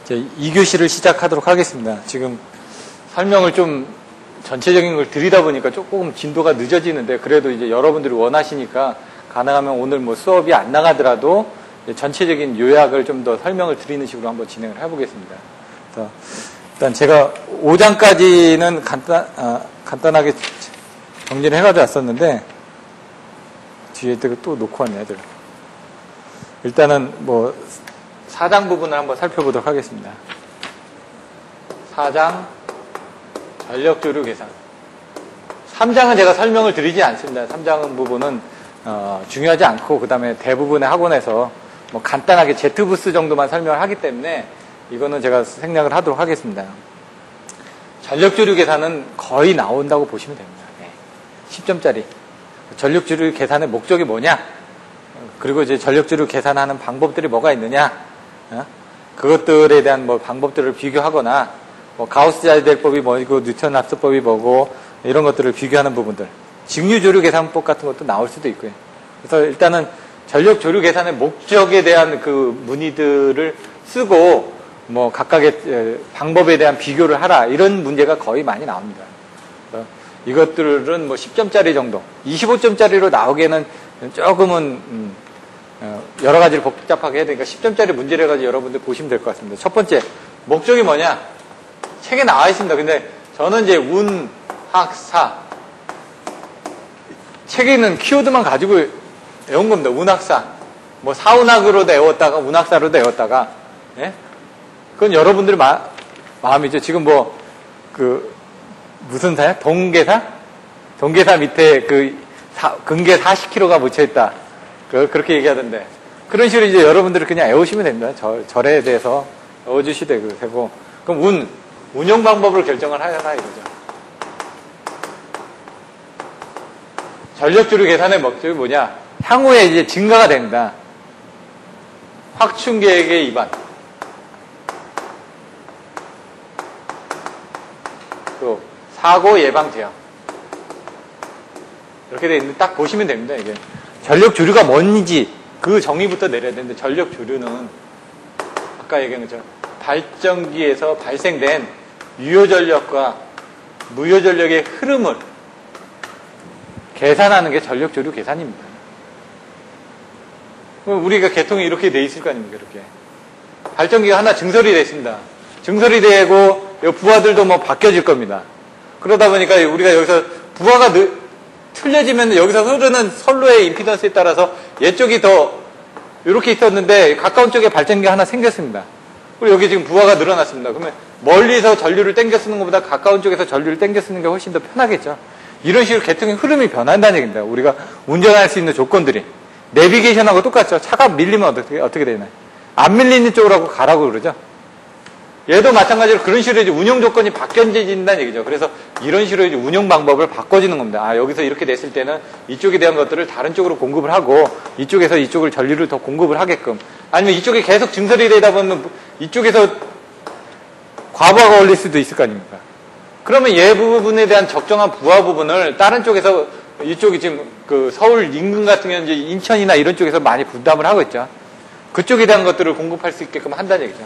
이제 2교시를 시작하도록 하겠습니다. 지금 설명을 좀 전체적인 걸 드리다 보니까 조금 진도가 늦어지는데 그래도 이제 여러분들이 원하시니까 가능하면 오늘 뭐 수업이 안 나가더라도 전체적인 요약을 좀 더 설명을 드리는 식으로 한번 진행을 해보겠습니다. 그래서 일단 제가 5장까지는 간단하게 정리를 해가지고 왔었는데 뒤에 또 놓고 왔네, 애들. 일단은 뭐 4장 부분을 한번 살펴보도록 하겠습니다. 4장 전력조류 계산. 3장은 제가 설명을 드리지 않습니다. 3장 부분은 중요하지 않고 그 다음에 대부분의 학원에서 뭐 간단하게 Z부스 정도만 설명을 하기 때문에 이거는 제가 생략을 하도록 하겠습니다. 전력조류 계산은 거의 나온다고 보시면 됩니다. 네. 10점짜리. 전력조류 계산의 목적이 뭐냐? 그리고 이제 전력조류 계산하는 방법들이 뭐가 있느냐? 그것들에 대한 뭐 방법들을 비교하거나 뭐 가우스-자이델법이 뭐고 뉴턴 합성법이 뭐고 이런 것들을 비교하는 부분들. 직류조류 계산법 같은 것도 나올 수도 있고요. 그래서 일단은 전력조류 계산의 목적에 대한 그 문의들을 쓰고 뭐 각각의 방법에 대한 비교를 하라 이런 문제가 거의 많이 나옵니다. 그래서 이것들은 뭐 10점짜리 정도, 25점짜리로 나오기에는 조금은 여러 가지를 복잡하게 해야 되니까 10점짜리 문제를 해가지고 여러분들 보시면 될 것 같습니다. 첫 번째, 목적이 뭐냐? 책에 나와 있습니다. 근데 저는 이제 운학사 책에 있는 키워드만 가지고 외운 겁니다. 운학사. 뭐 사운학으로 외웠다가 운학사로 외웠다가 예? 그건 여러분들 마음이죠. 지금 뭐 무슨 사야? 동계사? 동계사 밑에 근계 40km가 묻혀있다. 그렇게 얘기하던데. 그런 식으로 이제 여러분들이 그냥 외우시면 됩니다. 절에 대해서 외워주시되 되고. 그럼 운용 방법을 결정을 하라 이거죠. 전력조류 계산의 목적이 뭐냐? 향후에 이제 증가가 됩니다. 확충계획의 위반. 또 사고 예방 대응. 이렇게 돼 있는데 딱 보시면 됩니다. 이게 전력조류가 뭔지 그 정의부터 내려야 되는데 전력조류는 아까 얘기한 것처럼 발전기에서 발생된 유효전력과 무효전력의 흐름을 계산하는 게 전력조류 계산입니다. 그럼 우리가 계통이 이렇게 돼 있을 거 아닙니까? 이렇게 발전기가 하나 증설이 돼 있습니다. 증설이 되고 부하들도 뭐 바뀌어질 겁니다. 그러다 보니까 우리가 여기서 부하가 틀려지면 여기서 흐르는 선로의 임피던스에 따라서 얘쪽이 더 이렇게 있었는데 가까운 쪽에 발전기가 하나 생겼습니다. 그리고 여기 지금 부하가 늘어났습니다. 그러면 멀리서 전류를 당겨 쓰는 것보다 가까운 쪽에서 전류를 당겨 쓰는 게 훨씬 더 편하겠죠. 이런 식으로 계통의 흐름이 변한다는 얘기입니다. 우리가 운전할 수 있는 조건들이. 내비게이션하고 똑같죠. 차가 밀리면 어떻게 되나요? 안 밀리는 쪽으로 하고 가라고 그러죠. 얘도 마찬가지로 그런 식으로 이제 운영 조건이 바뀌어진다는 얘기죠. 그래서 이런 식으로 이제 운영 방법을 바꿔주는 겁니다. 여기서 이렇게 됐을 때는 이쪽에 대한 것들을 다른 쪽으로 공급을 하고 이쪽에서 이쪽을 전류를 더 공급을 하게끔 아니면 이쪽에 계속 증설이 되다 보면 이쪽에서 과부하가 걸릴 수도 있을 거 아닙니까? 그러면 얘 부분에 대한 적정한 부하 부분을 다른 쪽에서 이쪽이 지금 서울 인근 같은 경우는 이제 인천이나 이런 쪽에서 많이 분담을 하고 있죠. 그쪽에 대한 것들을 공급할 수 있게끔 한다는 얘기죠.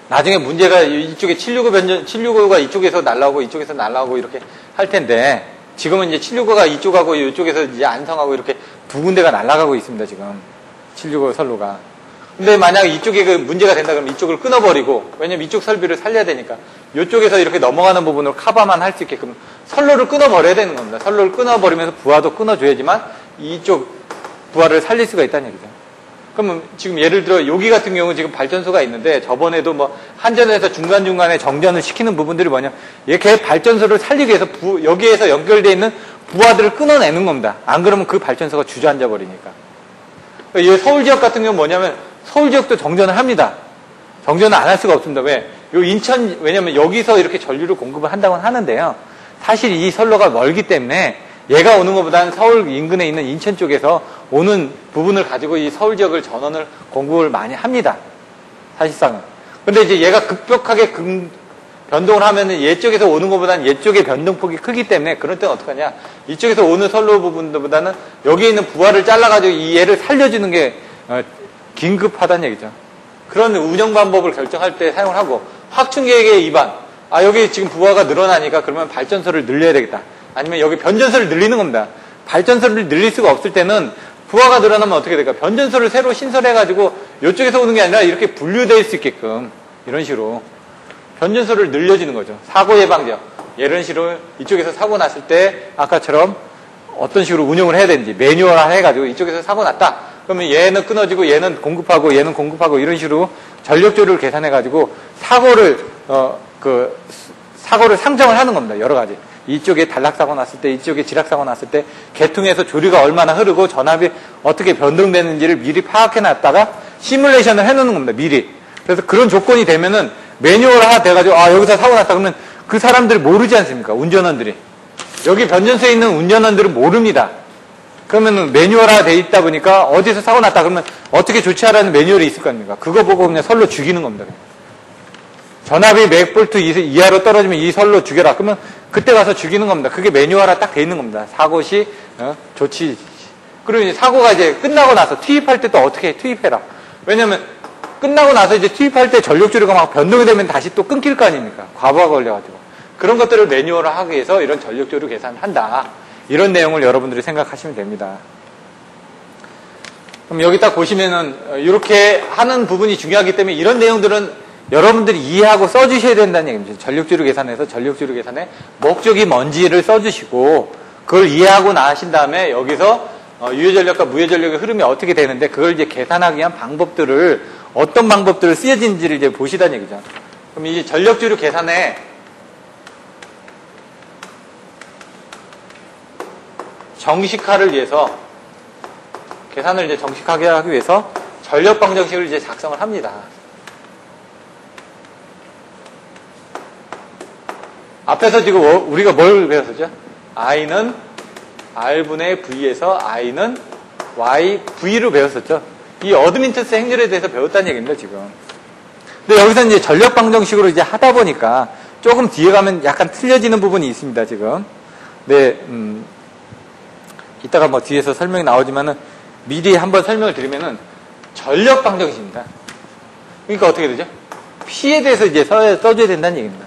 나중에 문제가 이쪽에 765가 이쪽에서 날라오고 이쪽에서 날라오고 이렇게 할 텐데 지금은 이제 765가 이쪽하고 이쪽에서 이제 안성하고 이렇게 두 군데가 날아가고 있습니다. 지금 765 선로가. 근데 만약 이쪽에 문제가 된다 그러면 이쪽을 끊어버리고 왜냐면 이쪽 설비를 살려야 되니까 이쪽에서 이렇게 넘어가는 부분으로 커버만 할 수 있게끔 선로를 끊어버려야 되는 겁니다. 선로를 끊어버리면서 부하도 끊어줘야지만 이쪽 부하를 살릴 수가 있다는 얘기죠. 그러면 지금 예를 들어 여기 같은 경우 지금 발전소가 있는데 저번에도 뭐 한전에서 중간중간에 정전을 시키는 부분들이 뭐냐 이렇게 발전소를 살리기 위해서 여기에서 연결되어 있는 부하들을 끊어내는 겁니다. 안 그러면 그 발전소가 주저앉아 버리니까. 이 서울 지역 같은 경우는 뭐냐면 서울 지역도 정전을 합니다. 정전을 안 할 수가 없습니다. 왜? 요 인천 왜냐면 여기서 이렇게 전류를 공급을 한다고는 하는데요. 사실 이 선로가 멀기 때문에 얘가 오는 것보다는 서울 인근에 있는 인천 쪽에서 오는 부분을 가지고 이 서울 지역을 전원을 공급을 많이 합니다. 사실상은. 근데 이제 얘가 급격하게 변동을 하면은 얘 쪽에서 오는 것보다는 얘 쪽의 변동폭이 크기 때문에 그럴 때는 어떡하냐. 이쪽에서 오는 선로 부분보다는 여기 있는 부하를 잘라가지고 이 얘를 살려주는 게 긴급하다는 얘기죠. 그런 운영 방법을 결정할 때 사용을 하고, 확충계획의 입안. 여기 지금 부하가 늘어나니까 그러면 발전소를 늘려야 되겠다. 아니면 여기 변전소를 늘리는 겁니다. 발전소를 늘릴 수가 없을 때는 부하가 늘어나면 어떻게 될까? 변전소를 새로 신설해가지고 이쪽에서 오는 게 아니라 이렇게 분류될 수 있게끔 이런 식으로 변전소를 늘려주는 거죠. 사고 예방제어. 이런 식으로 이쪽에서 사고 났을 때 아까처럼 어떤 식으로 운영을 해야 되는지 매뉴얼화 해가지고 이쪽에서 사고 났다. 그러면 얘는 끊어지고 얘는 공급하고 얘는 공급하고 이런 식으로 전력조를 계산해가지고 사고를 사고를 상정을 하는 겁니다. 여러 가지. 이쪽에 단락사고 났을 때, 이쪽에 지락사고 났을 때 계통에서 조류가 얼마나 흐르고 전압이 어떻게 변동되는지를 미리 파악해놨다가 시뮬레이션을 해놓는 겁니다. 미리. 그래서 그런 조건이 되면은 매뉴얼화 돼가지고 여기서 사고 났다 그러면 그 사람들이 모르지 않습니까? 운전원들이. 여기 변전소에 있는 운전원들은 모릅니다. 그러면 매뉴얼화 돼 있다 보니까 어디서 사고 났다 그러면 어떻게 조치하라는 매뉴얼이 있을 거 아닙니까? 그거 보고 그냥 설로 죽이는 겁니다. 그냥. 전압이 몇 볼트 이하로 떨어지면 이 설로 죽여라. 그러면 그때 가서 죽이는 겁니다. 그게 매뉴얼화 딱 돼 있는 겁니다. 사고 시 조치. 그리고 이제 사고가 이제 끝나고 나서 투입할 때 또 어떻게 해? 투입해라. 왜냐면 끝나고 나서 이제 투입할 때 전력조류가 막 변동이 되면 다시 또 끊길 거 아닙니까? 과부하 걸려가지고. 그런 것들을 매뉴얼화 하기 위해서 이런 전력조류 계산을 한다. 이런 내용을 여러분들이 생각하시면 됩니다. 그럼 여기 딱 보시면은 이렇게 하는 부분이 중요하기 때문에 이런 내용들은 여러분들이 이해하고 써주셔야 된다는 얘기입니다. 전력조류 계산에서 전력조류 계산에 목적이 뭔지를 써주시고 그걸 이해하고 나신 다음에 여기서 유효전력과 무효전력의 흐름이 어떻게 되는데 그걸 이제 계산하기 위한 방법들을 어떤 방법들을 쓰여진지를 이제 보시다는 얘기죠. 그럼 이 전력조류 계산에 정식화를 위해서 계산을 이제 정식하게 하기 위해서 전력 방정식을 이제 작성을 합니다. 앞에서 지금 우리가 뭘 배웠었죠? I는 R분의 V에서 I는 Y, V로 배웠었죠? 이 어드민턴스 행렬에 대해서 배웠다는 얘기입니다, 지금. 근데 여기서 이제 전력 방정식으로 이제 하다 보니까 조금 뒤에 가면 약간 틀려지는 부분이 있습니다, 지금. 네, 이따가 뭐 뒤에서 설명이 나오지만은 미리 한번 설명을 드리면은 전력 방정식입니다. 그러니까 어떻게 되죠? P에 대해서 이제 써줘야 된다는 얘기입니다.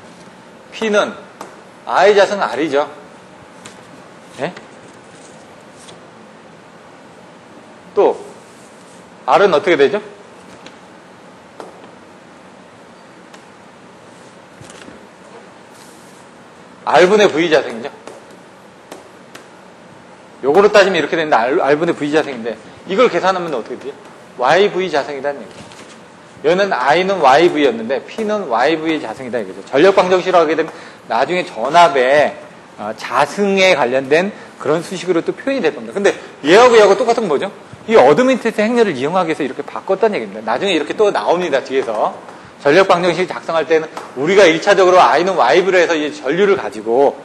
P는 I 자승 R이죠. 네? 또 R은 어떻게 되죠? R분의 V 자승이죠. 요거로 따지면 이렇게 되는데 R분의 V 자승인데 이걸 계산하면 어떻게 돼요? YV 자승이라는 얘기죠. 여기는 I는 YV였는데 P는 YV 자승이다 이거죠. 전력 방정식으로 하게 되면 나중에 전압의 자승에 관련된 그런 수식으로 또 표현이 될 겁니다. 근데 얘하고 똑같은 건 뭐죠? 이 어드민턴스 행렬을 이용하기 위해서 이렇게 바꿨다는 얘기입니다. 나중에 이렇게 또 나옵니다. 뒤에서. 전력 방정식 작성할 때는 우리가 1차적으로 I는 YV로 해서 이 전류를 가지고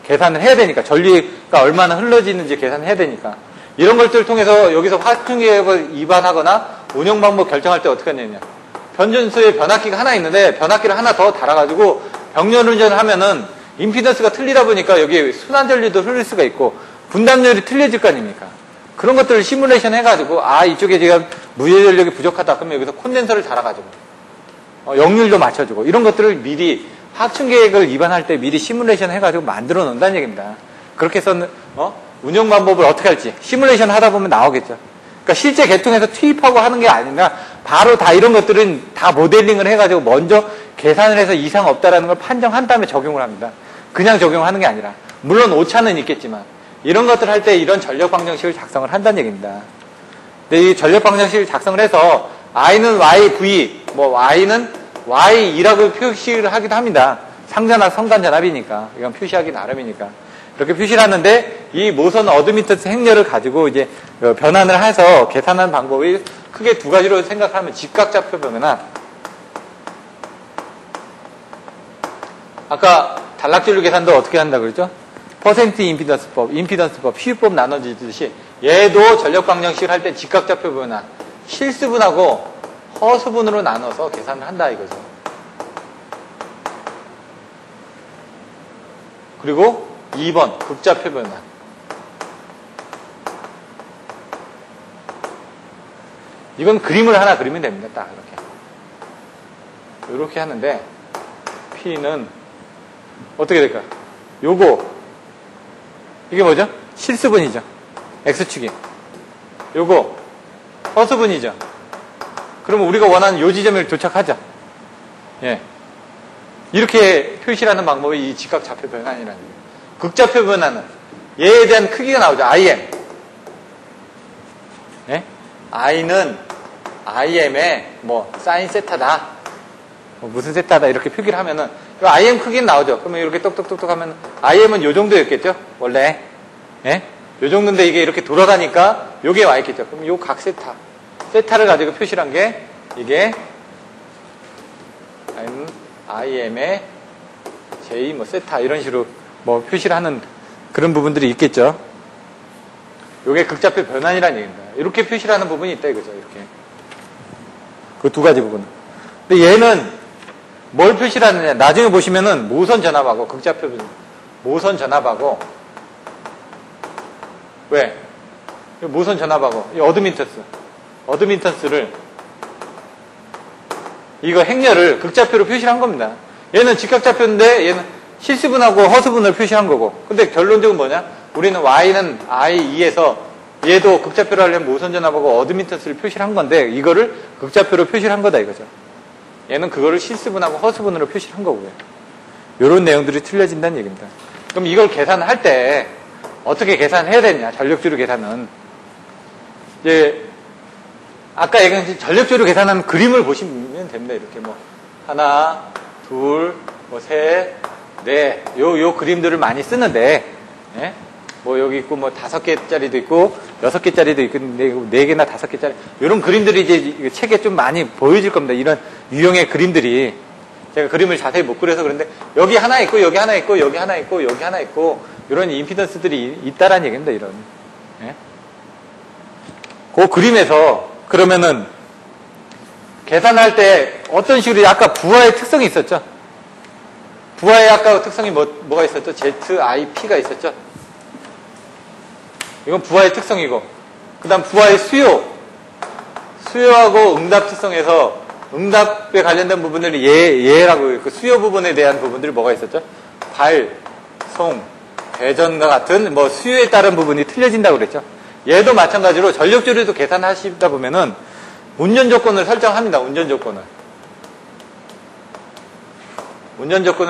계산을 해야 되니까 전류가 얼마나 흘러지는지 계산해야 되니까 이런 것들을 통해서 여기서 확충계획을 위반하거나 운영 방법 결정할 때 어떻게 하느냐. 변전소에 변압기가 하나 있는데 변압기를 하나 더 달아가지고 병렬 운전을 하면은 임피던스가 틀리다 보니까 여기 순환전류도 흐를 수가 있고 분담률이 틀려질 거 아닙니까? 그런 것들을 시뮬레이션 해가지고 이쪽에 지금 무효전력이 부족하다. 그러면 여기서 콘덴서를 달아가지고 역률도 맞춰주고 이런 것들을 미리 확충계획을 위반할 때 미리 시뮬레이션 해가지고 만들어 놓는다는 얘기입니다. 그렇게 해서 운영 방법을 어떻게 할지 시뮬레이션 하다 보면 나오겠죠. 그러니까 실제 계통에서 투입하고 하는 게 아니라 바로 다 이런 것들은 다 모델링을 해가지고 먼저 계산을 해서 이상 없다라는 걸 판정한 다음에 적용을 합니다. 그냥 적용하는 게 아니라 물론 오차는 있겠지만 이런 것들 할 때 이런 전력 방정식을 작성을 한다는 얘기입니다. 근데 이 전력 방정식을 작성을 해서 I는 YV, Y는 Y2라고 표시를 하기도 합니다. 상전압, 성간전압이니까 이건 표시하기 나름이니까 이렇게 표시를 하는데 이 모선 어드미턴스 행렬을 가지고 이제 변환을 해서 계산하는 방법이 크게 두 가지로 생각하면 직각좌표 변환. 아까 단락전류 계산도 어떻게 한다 그랬죠? 퍼센트 임피던스법, PU법 나눠지듯이 얘도 전력 방정식을 할 때 직각좌표 변환, 실수분하고 허수분으로 나눠서 계산을 한다 이거죠. 그리고 2번 극좌표 변환. 이건 그림을 하나 그리면 됩니다. 딱 이렇게. 이렇게 하는데 P는 어떻게 될까? 요거 이게 뭐죠? 실수분이죠. X축이. 요거 허수분이죠. 그러면 우리가 원하는 요 지점을 도착하자. 예. 이렇게 표시를 하는 방법이 이 직각좌표 변환이라는 거예요. 극좌표 변환은 얘에 대한 크기가 나오죠. IM. 예? I는 IM의 뭐 사인 세타다. 뭐 무슨 세타다 이렇게 표기를 하면은 IM 크기는 나오죠. 그러면 이렇게 똑똑똑똑 하면 IM은 요 정도였겠죠? 원래. 예? 요 정도인데 이게 이렇게 돌아가니까 요게 와 있겠죠. 그럼 요 각 세타. 세타를 가지고 표시를 한 게 이게 IM의 J 뭐 세타 이런 식으로 뭐 표시를 하는 그런 부분들이 있겠죠. 요게 극좌표 변환이라는 얘기입니다. 이렇게 표시를 하는 부분이 있다 이거죠. 이렇게. 그 두 가지 부분. 근데 얘는 뭘 표시를 하느냐. 나중에 보시면은 모선 전압하고 극좌표 모선 전압하고 왜? 모선 전압하고 이 어드민턴스를 이거 행렬을 극좌표로 표시를 한 겁니다. 얘는 직각좌표인데 얘는 실수분하고 허수분을 표시한 거고. 근데 결론적으로 뭐냐? 우리는 Y는 I2에서 얘도 극좌표로 하려면 모선 전압하고 어드민턴스를 표시를 한 건데 이거를 극좌표로 표시를 한 거다 이거죠. 얘는 그거를 실수분하고 허수분으로 표시를 한 거고요. 이런 내용들이 틀려진다는 얘기입니다. 그럼 이걸 계산할 때 어떻게 계산해야 되냐? 전력조류 계산은 이제 아까 얘기한 전력조류 계산하는 그림을 보시면 됩니다. 이렇게 뭐 하나, 둘, 뭐 셋, 넷, 요 그림들을 많이 쓰는데, 예? 뭐 여기 있고 뭐 5개짜리도 있고 6개짜리도 있고 4개나 5개짜리 이런 그림들이 이제 책에 좀 많이 보여질 겁니다. 이런 유형의 그림들이 제가 그림을 자세히 못 그려서 그런데 여기 하나 있고 여기 하나 있고 여기 하나 있고 여기 하나 있고 이런 임피던스들이 있다라는 얘기입니다. 이런. 예? 그 그림에서 그러면은 계산할 때 어떤 식으로 아까 부하의 특성이 있었죠. 부하의 아까 특성이 뭐가 있었죠? ZIP가 있었죠. 이건 부하의 특성이고 그 다음 부하의 수요하고 응답 특성에서 응답에 관련된 부분들이 예라고 그 수요 부분에 대한 부분들이 뭐가 있었죠? 발, 송, 대전과 같은 뭐 수요에 따른 부분이 틀려진다고 그랬죠. 얘도 마찬가지로 전력조류도 계산하시다 보면은 운전 조건을 설정합니다. 운전 조건을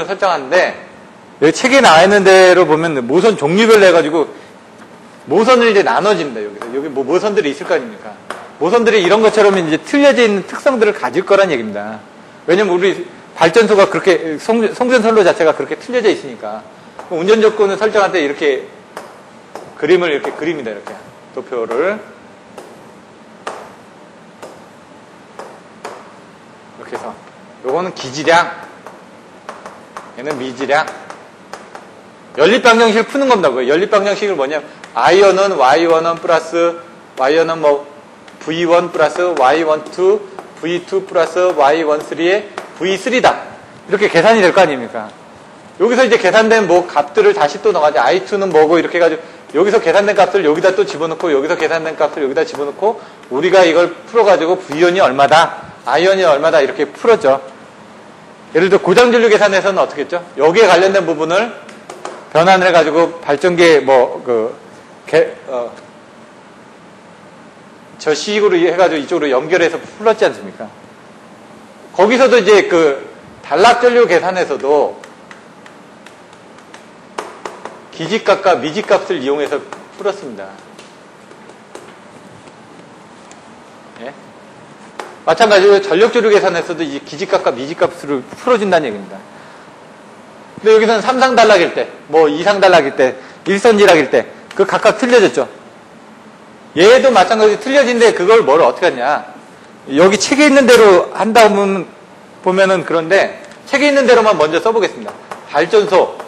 설정하는데 여기 책에 나와 있는 대로 보면 모선 종류별로 해가지고 모선을 이제 나눠집니다. 여기 뭐 모선들이 있을 거 아닙니까? 모선들이 이런 것처럼 이제 틀려져 있는 특성들을 가질 거란 얘기입니다. 왜냐면 우리 발전소가 그렇게 송전선로 자체가 그렇게 틀려져 있으니까 운전 조건을 설정할 때 이렇게 그림을 이렇게 그립니다. 이렇게 도표를 이렇게 해서 요거는 기지량, 얘는 미지량. 연립방정식을 푸는 겁니다. 연립방정식을 뭐냐면 I1은 Y11 플러스 Y1은 뭐 V1 플러스 Y12 V2 플러스 Y13의 V3다. 이렇게 계산이 될 거 아닙니까? 여기서 이제 계산된 뭐 값들을 다시 또 넣어가지고 I2는 뭐고 이렇게 해가지고 여기서 계산된 값을 여기다 또 집어넣고 여기서 계산된 값을 여기다 집어넣고 우리가 이걸 풀어가지고 V1이 얼마다 I1이 얼마다 이렇게 풀었죠. 예를 들어 고장전류 계산에서는 어떻게 했죠? 여기에 관련된 부분을 변환을 해가지고 발전기에 저 식으로 해가지고 이쪽으로 연결해서 풀었지 않습니까? 거기서도 이제 그 단락전류 계산에서도 기지값과 미지값을 이용해서 풀었습니다. 예? 마찬가지로 전력조류 계산에서도 이제 기지값과 미지값으로 풀어준다는 얘기입니다. 근데 여기서는 3상 단락일 때, 뭐 2상 단락일 때, 1선지락일 때, 그 각각 틀려졌죠. 얘도 마찬가지로 틀려진데 그걸 뭘 어떻게 하냐. 여기 책에 있는 대로 한다 보면은 그런데 책에 있는 대로만 먼저 써보겠습니다. 발전소,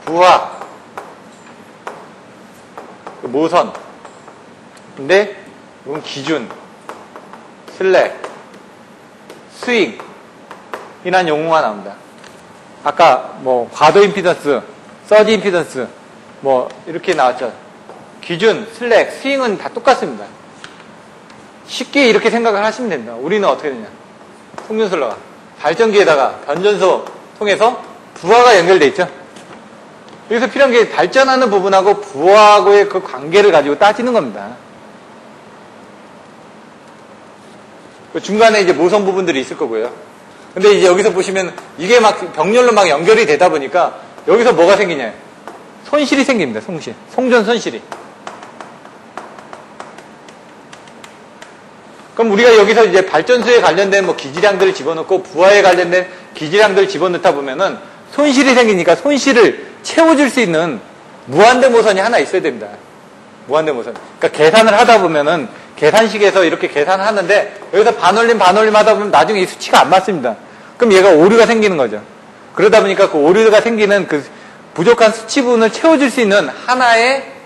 부하, 모선. 근데 이건 기준, 슬랙, 스윙 이란 용어가 나옵니다. 아까 뭐 과도 임피던스, 서지 임피던스 뭐 이렇게 나왔죠. 기준, 슬랙, 스윙은 다 똑같습니다. 쉽게 이렇게 생각을 하시면 됩니다. 우리는 어떻게 되냐. 송전솔러가 발전기에다가 변전소 통해서 부하가 연결돼 있죠. 여기서 필요한 게 발전하는 부분하고 부하하고의 그 관계를 가지고 따지는 겁니다. 그 중간에 이제 모선 부분들이 있을 거고요. 근데 이제 여기서 보시면 이게 막 병렬로 막 연결이 되다 보니까 여기서 뭐가 생기냐. 손실이 생깁니다. 송전 손실이. 그럼 우리가 여기서 이제 발전소에 관련된 뭐 기지량들을 집어넣고 부하에 관련된 기지량들을 집어넣다 보면은 손실이 생기니까 손실을 채워줄 수 있는 무한대 모선이 하나 있어야 됩니다. 무한대 모선. 그러니까 계산을 하다 보면은 계산식에서 이렇게 계산을 하는데 여기서 반올림 하다 보면 나중에 이 수치가 안 맞습니다. 그럼 얘가 오류가 생기는 거죠. 그러다 보니까 그 오류가 생기는 그 부족한 수치 부분을 채워줄 수 있는 하나의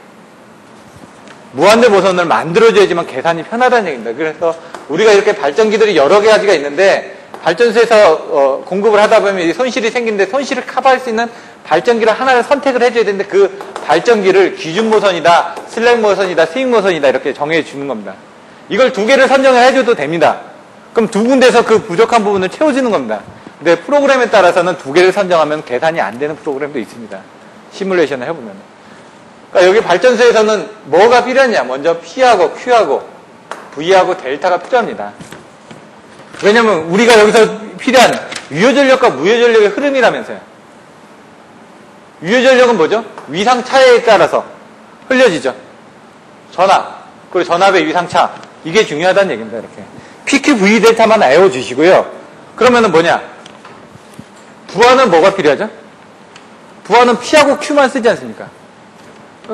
무한대 모선을 만들어줘야지만 계산이 편하다는 얘기입니다. 그래서 우리가 이렇게 발전기들이 여러 가지가 있는데 발전소에서 공급을 하다 보면 이 손실이 생기는데 손실을 커버할 수 있는 발전기를 하나를 선택을 해줘야 되는데 그 발전기를 기준 모선이다, 슬랙 모선이다, 스윙 모선이다 이렇게 정해 주는 겁니다. 이걸 두 개를 선정을 해줘도 됩니다. 그럼 두 군데서 그 부족한 부분을 채워주는 겁니다. 근데 프로그램에 따라서는 두 개를 선정하면 계산이 안 되는 프로그램도 있습니다. 시뮬레이션을 해보면. 그러니까 여기 발전소에서는 뭐가 필요하냐? 먼저 P하고 Q하고 V하고 델타가 필요합니다. 왜냐면 우리가 여기서 필요한 유효전력과 무효전력의 흐름이라면서요. 유효전력은 뭐죠? 위상차에 따라서 흘려지죠. 전압, 그리고 전압의 위상차. 이게 중요하다는 얘기입니다. 이렇게. PQ, V 델타만 외워주시고요. 그러면은 뭐냐? 부하는 뭐가 필요하죠? 부하는 P하고 Q만 쓰지 않습니까?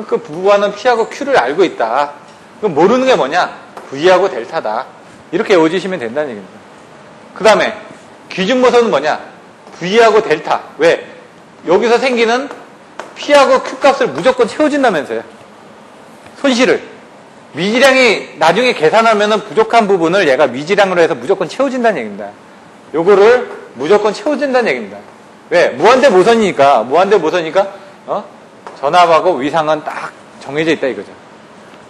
그 부하는 P하고 Q를 알고 있다. 그럼 모르는 게 뭐냐? V하고 델타다. 이렇게 외워주시면 된다는 얘기입니다. 그 다음에 기준 모선은 뭐냐? V하고 델타. 왜? 여기서 생기는 P하고 Q 값을 무조건 채워준다면서요. 손실을. 미지량이 나중에 계산하면은 부족한 부분을 얘가 미지량으로 해서 무조건 채워준다는 얘기입니다. 요거를 무조건 채워준다는 얘기입니다. 왜? 무한대 모선이니까 전압하고 위상은 딱 정해져 있다 이거죠.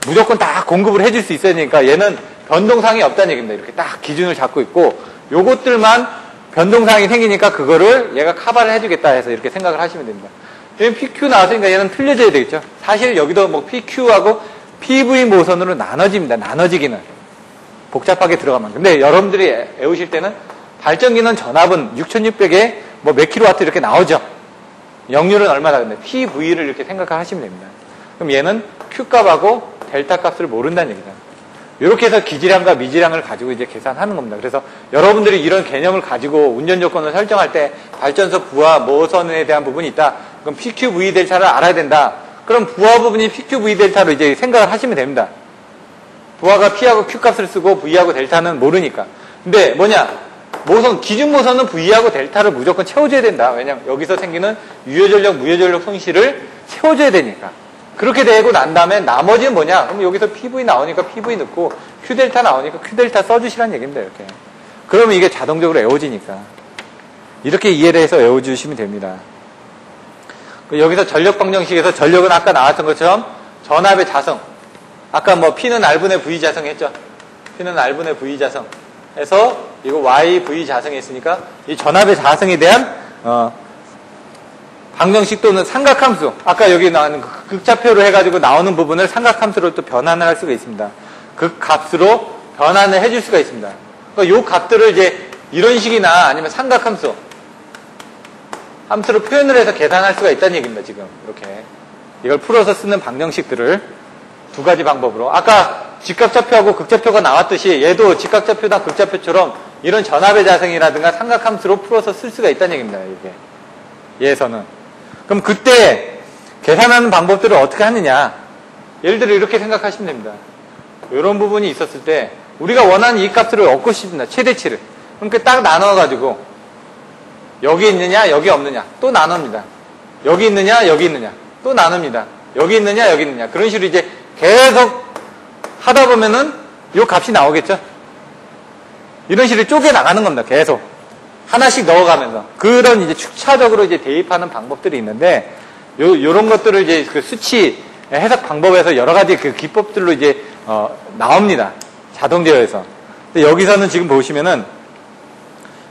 무조건 딱 공급을 해줄 수 있어야 되니까 얘는 변동사항이 없다는 얘기입니다. 이렇게 딱 기준을 잡고 있고 요것들만 변동사항이 생기니까 그거를 얘가 커버를 해주겠다 해서 이렇게 생각을 하시면 됩니다. 얘는 PQ 나왔으니까 얘는 틀려져야 되겠죠. 사실 여기도 뭐 PQ하고 PV 모선으로 나눠집니다. 나눠지기는. 복잡하게 들어가면. 근데 여러분들이 외우실 때는 발전기는 전압은 6600에 뭐 몇 킬로와트 이렇게 나오죠. 역률은 얼마나 근데 PV를 이렇게 생각하시면 됩니다. 그럼 얘는 Q값하고 델타 값을 모른다는 얘기죠. 이렇게 해서 기지량과 미지량을 가지고 이제 계산하는 겁니다. 그래서 여러분들이 이런 개념을 가지고 운전 조건을 설정할 때 발전소 부하 모선에 대한 부분이 있다. 그럼 PQV 델타를 알아야 된다. 그럼 부하 부분이 PQV 델타로 이제 생각을 하시면 됩니다. 부하가 P하고 Q 값을 쓰고 V하고 델타는 모르니까. 근데 뭐냐? 기준 모선은 V하고 델타를 무조건 채워줘야 된다. 왜냐면 여기서 생기는 유효전력, 무효전력 손실을 채워줘야 되니까. 그렇게 되고 난 다음에 나머지는 뭐냐? 그럼 여기서 PV 나오니까 PV 넣고 Q델타 나오니까 Q델타 써주시라는 얘기입니다. 이렇게. 그러면 이게 자동적으로 외워지니까. 이렇게 이해를 해서 외워주시면 됩니다. 여기서 전력 방정식에서 전력은 아까 나왔던 것처럼 전압의 자성. 아까 뭐 P는 R분의 V 자성 했죠? P는 R분의 V 자성. 해서 이거 YV 자성이 있으니까 이 전압의 자성에 대한 방정식 또는 삼각함수. 아까 여기 나오는 극좌표로 해가지고 나오는 부분을 삼각함수로 또 변환을 할 수가 있습니다. 그 값으로 변환을 해줄 수가 있습니다. 그러니까 요 값들을 이제 이런 식이나 아니면 삼각함수. 함수로 표현을 해서 계산할 수가 있다는 얘기입니다, 지금. 이렇게. 이걸 풀어서 쓰는 방정식들을 두 가지 방법으로. 아까 직각좌표하고 극좌표가 나왔듯이 얘도 직각좌표나 극좌표처럼 이런 전압의 자성이라든가 삼각함수로 풀어서 쓸 수가 있다는 얘기입니다, 이게. 얘에서는. 그럼 그때 계산하는 방법들을 어떻게 하느냐. 예를 들어 이렇게 생각하시면 됩니다. 이런 부분이 있었을 때 우리가 원하는 이 값을 얻고 싶습니다. 최대치를. 그러니까 딱 나눠가지고 여기 있느냐, 여기 없느냐. 또 나눕니다. 여기 있느냐, 여기 있느냐. 또 나눕니다. 여기 있느냐, 여기 있느냐. 그런 식으로 이제 계속 하다 보면은 요 값이 나오겠죠? 이런 식으로 쪼개 나가는 겁니다. 계속. 하나씩 넣어가면서. 그런 이제 축차적으로 이제 대입하는 방법들이 있는데, 요런 것들을 이제 그 수치 해석 방법에서 여러 가지 그 기법들로 이제, 나옵니다. 자동 제어해서. 근데 여기서는 지금 보시면은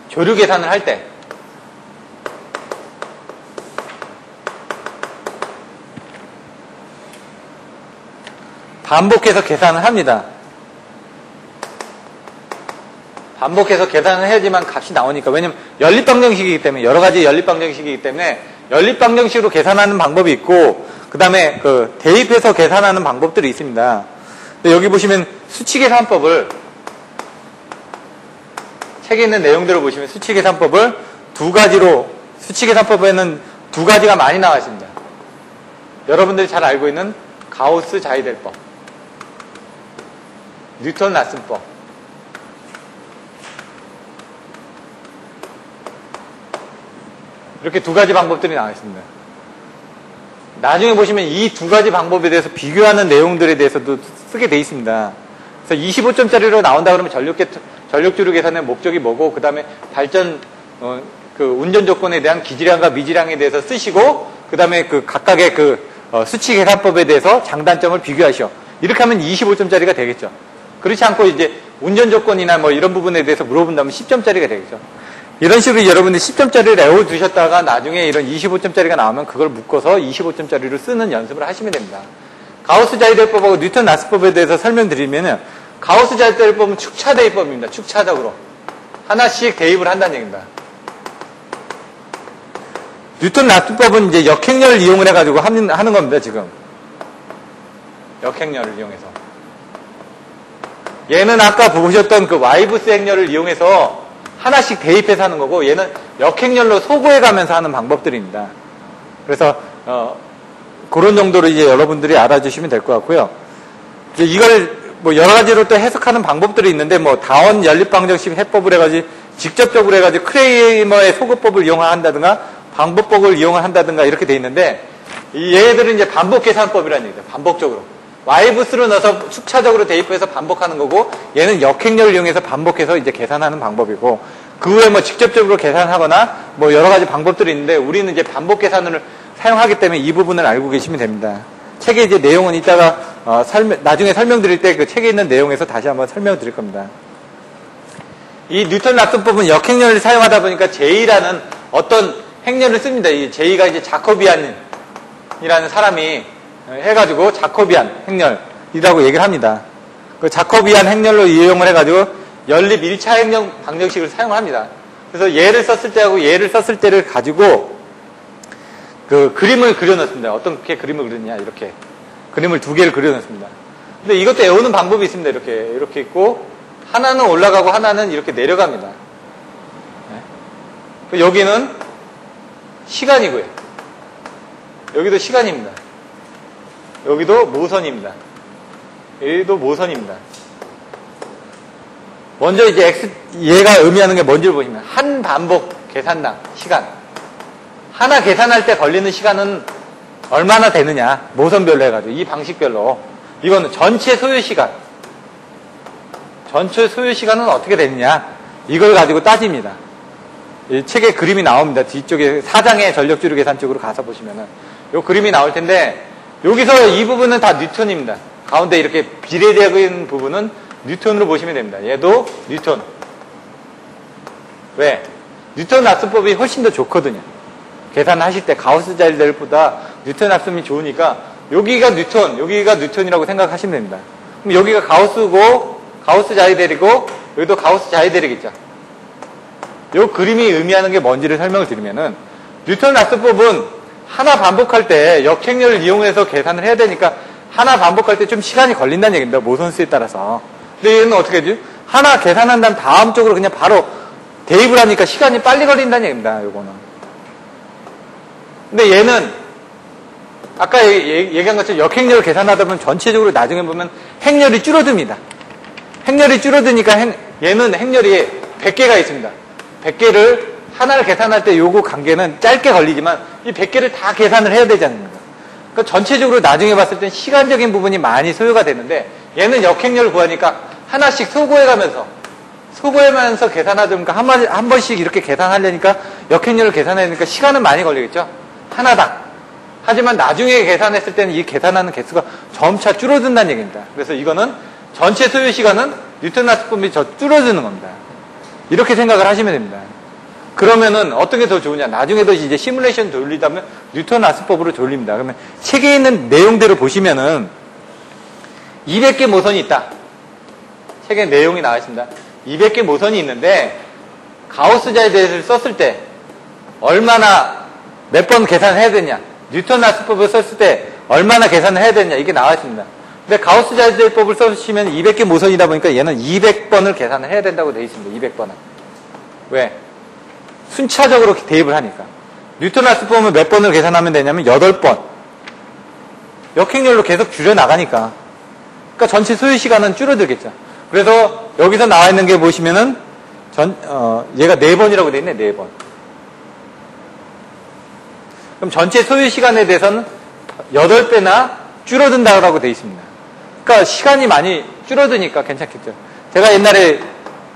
조류 계산을 할 때 반복해서 계산을 합니다. 반복해서 계산을 해야지만 값이 나오니까. 왜냐면 연립방정식이기 때문에, 여러 가지 연립방정식이기 때문에 연립방정식으로 계산하는 방법이 있고, 그 다음에 대입해서 계산하는 방법들이 있습니다. 근데 여기 보시면 수치계산법을, 책에 있는 내용들을 보시면 수치계산법을 두 가지로, 수치계산법에는 두 가지가 많이 나와 있습니다. 여러분들이 잘 알고 있는 가우스 자이델법, 뉴턴 라슨법. 이렇게 두 가지 방법들이 나와 있습니다. 나중에 보시면 이 두 가지 방법에 대해서 비교하는 내용들에 대해서도 쓰게 돼 있습니다. 그래서 25점짜리로 나온다 그러면 전력주류 계산의 목적이 뭐고, 그 다음에 발전, 운전 조건에 대한 기질량과 미질량에 대해서 쓰시고, 그 다음에 각각의 수치 계산법에 대해서 장단점을 비교하시오. 이렇게 하면 25점짜리가 되겠죠. 그렇지 않고 이제 운전 조건이나 뭐 이런 부분에 대해서 물어본다면 10점짜리가 되겠죠. 이런 식으로 여러분들이 10점짜리를 외워두셨다가 나중에 이런 25점짜리가 나오면 그걸 묶어서 25점짜리로 쓰는 연습을 하시면 됩니다. 가우스 자이델법하고 뉴턴 라슨법에 대해서 설명드리면은, 가우스 자이델법은 축차 대입법입니다. 축차적으로. 하나씩 대입을 한다는 얘기입니다. 뉴턴 라슨법은 이제 역행렬을 이용을 해가지고 하는 겁니다, 지금. 역행렬을 이용해서. 얘는 아까 보셨던 와이브스 행렬을 이용해서 하나씩 대입해서 하는 거고, 얘는 역행렬로 소구해 가면서 하는 방법들입니다. 그래서 그런 정도로 이제 여러분들이 알아주시면 될 것 같고요. 이제 이걸 뭐 여러 가지로 또 해석하는 방법들이 있는데, 뭐 다원 연립방정식 해법을 해가지고 직접적으로 해가지고 크레이머의 소구법을 이용한다든가 방법법을 이용을 한다든가 이렇게 돼 있는데, 이 얘들은 이제 반복 계산법이라는 얘기죠. 반복적으로. 와이브스로 넣어서 축차적으로 대입해서 반복하는 거고, 얘는 역행렬을 이용해서 반복해서 이제 계산하는 방법이고, 그 후에 뭐 직접적으로 계산하거나 뭐 여러 가지 방법들이 있는데, 우리는 이제 반복 계산을 사용하기 때문에 이 부분을 알고 계시면 됩니다. 책에 이제 내용은 이따가 나중에 설명드릴 때 그 책에 있는 내용에서 다시 한번 설명드릴 겁니다. 이 뉴턴 라슨법은 역행렬을 사용하다 보니까 J라는 어떤 행렬을 씁니다. 이 J가 이제 자코비안이라는 사람이 해가지고 자코비안 행렬이라고 얘기를 합니다. 그 자코비안 행렬로 이용을 해가지고 연립 1차 행렬 방정식을 사용을 합니다. 그래서 얘를 썼을 때하고 얘를 썼을 때를 가지고 그림을 그려놨습니다. 어떻게 그림을 그렸냐, 이렇게. 그림을 두 개를 그려놨습니다. 근데 이것도 외우는 방법이 있습니다. 이렇게 있고, 하나는 올라가고 하나는 이렇게 내려갑니다. 네. 여기는 시간이고요. 여기도 시간입니다. 여기도 모선입니다. 여기도 모선입니다. 먼저 이제 얘가 의미하는 게 뭔지를 보시면, 한 반복 계산당 시간. 하나 계산할 때 걸리는 시간은 얼마나 되느냐. 모선별로 해가지고, 이 방식별로. 이거는 전체 소요 시간. 전체 소요 시간은 어떻게 되느냐. 이걸 가지고 따집니다. 이 책에 그림이 나옵니다. 뒤쪽에 4장의 전력주류 계산 쪽으로 가서 보시면은. 요 그림이 나올 텐데, 여기서 이 부분은 다 뉴턴입니다. 가운데 이렇게 비례되는 부분은 뉴턴으로 보시면 됩니다. 얘도 뉴턴. 왜? 뉴턴 라슨법이 훨씬 더 좋거든요. 계산하실 때 가우스 자이델법보다 뉴턴 라슨이 좋으니까 여기가 뉴턴이라고 생각하시면 됩니다. 그럼 여기가 가우스 자이델이고 여기도 가우스 자이델이겠죠. 이 그림이 의미하는 게 뭔지를 설명을 드리면은, 뉴턴 라슨법은 하나 반복할 때 역행렬을 이용해서 계산을 해야 되니까 하나 반복할 때 좀 시간이 걸린다는 얘기입니다. 모선수에 따라서. 근데 얘는 어떻게 하지? 하나 계산한 다음 쪽으로 그냥 바로 대입을 하니까 시간이 빨리 걸린다는 얘기입니다. 요거는. 근데 얘는 아까 얘기한 것처럼 역행렬을 계산하다 보면 전체적으로 나중에 보면 행렬이 줄어듭니다. 행렬이 줄어드니까 얘는 행렬이 100개가 있습니다. 100개를 하나를 계산할 때 요거 관계는 짧게 걸리지만 이 100개를 다 계산을 해야 되지 않습니까? 그러니까 전체적으로 나중에 봤을 땐 시간적인 부분이 많이 소요가 되는데, 얘는 역행렬을 구하니까 하나씩 소거해가면서 계산하다 보니까 한 번씩 이렇게 계산하려니까 역행렬을 계산해야 되니까 시간은 많이 걸리겠죠? 하나당. 하지만 나중에 계산했을 때는 이 계산하는 개수가 점차 줄어든다는 얘기입니다. 그래서 이거는 전체 소요 시간은 뉴턴 가스법이 줄어드는 겁니다. 이렇게 생각을 하시면 됩니다. 그러면은 어떤 게 더 좋으냐? 나중에도 이제 시뮬레이션 돌리다면 뉴턴 가스법으로 돌립니다. 그러면 책에 있는 내용대로 보시면은 200개 모선이 있다. 책에 내용이 나와 있습니다. 200개 모선이 있는데 가우스 자리대를 썼을 때 얼마나 몇 번 계산해야 되냐? 뉴턴 가스법을 썼을 때 얼마나 계산을 해야 되냐? 이게 나와 있습니다. 근데 가우스 자리대법을 쓰시면 200개 모선이다 보니까 얘는 200번을 계산을 해야 된다고 되어 있습니다. 200번을. 왜? 순차적으로 대입을 하니까. 뉴턴 가스법은 몇 번을 계산하면 되냐면 8번. 역행렬로 계속 줄여나가니까. 그러니까 전체 소요 시간은 줄어들겠죠. 그래서 여기서 나와 있는 게 보시면은 얘가 4번이라고 되어 있네, 4번. 그럼 전체 소요 시간에 대해서는 8배나 줄어든다고 되어 있습니다. 그러니까 시간이 많이 줄어드니까 괜찮겠죠. 제가 옛날에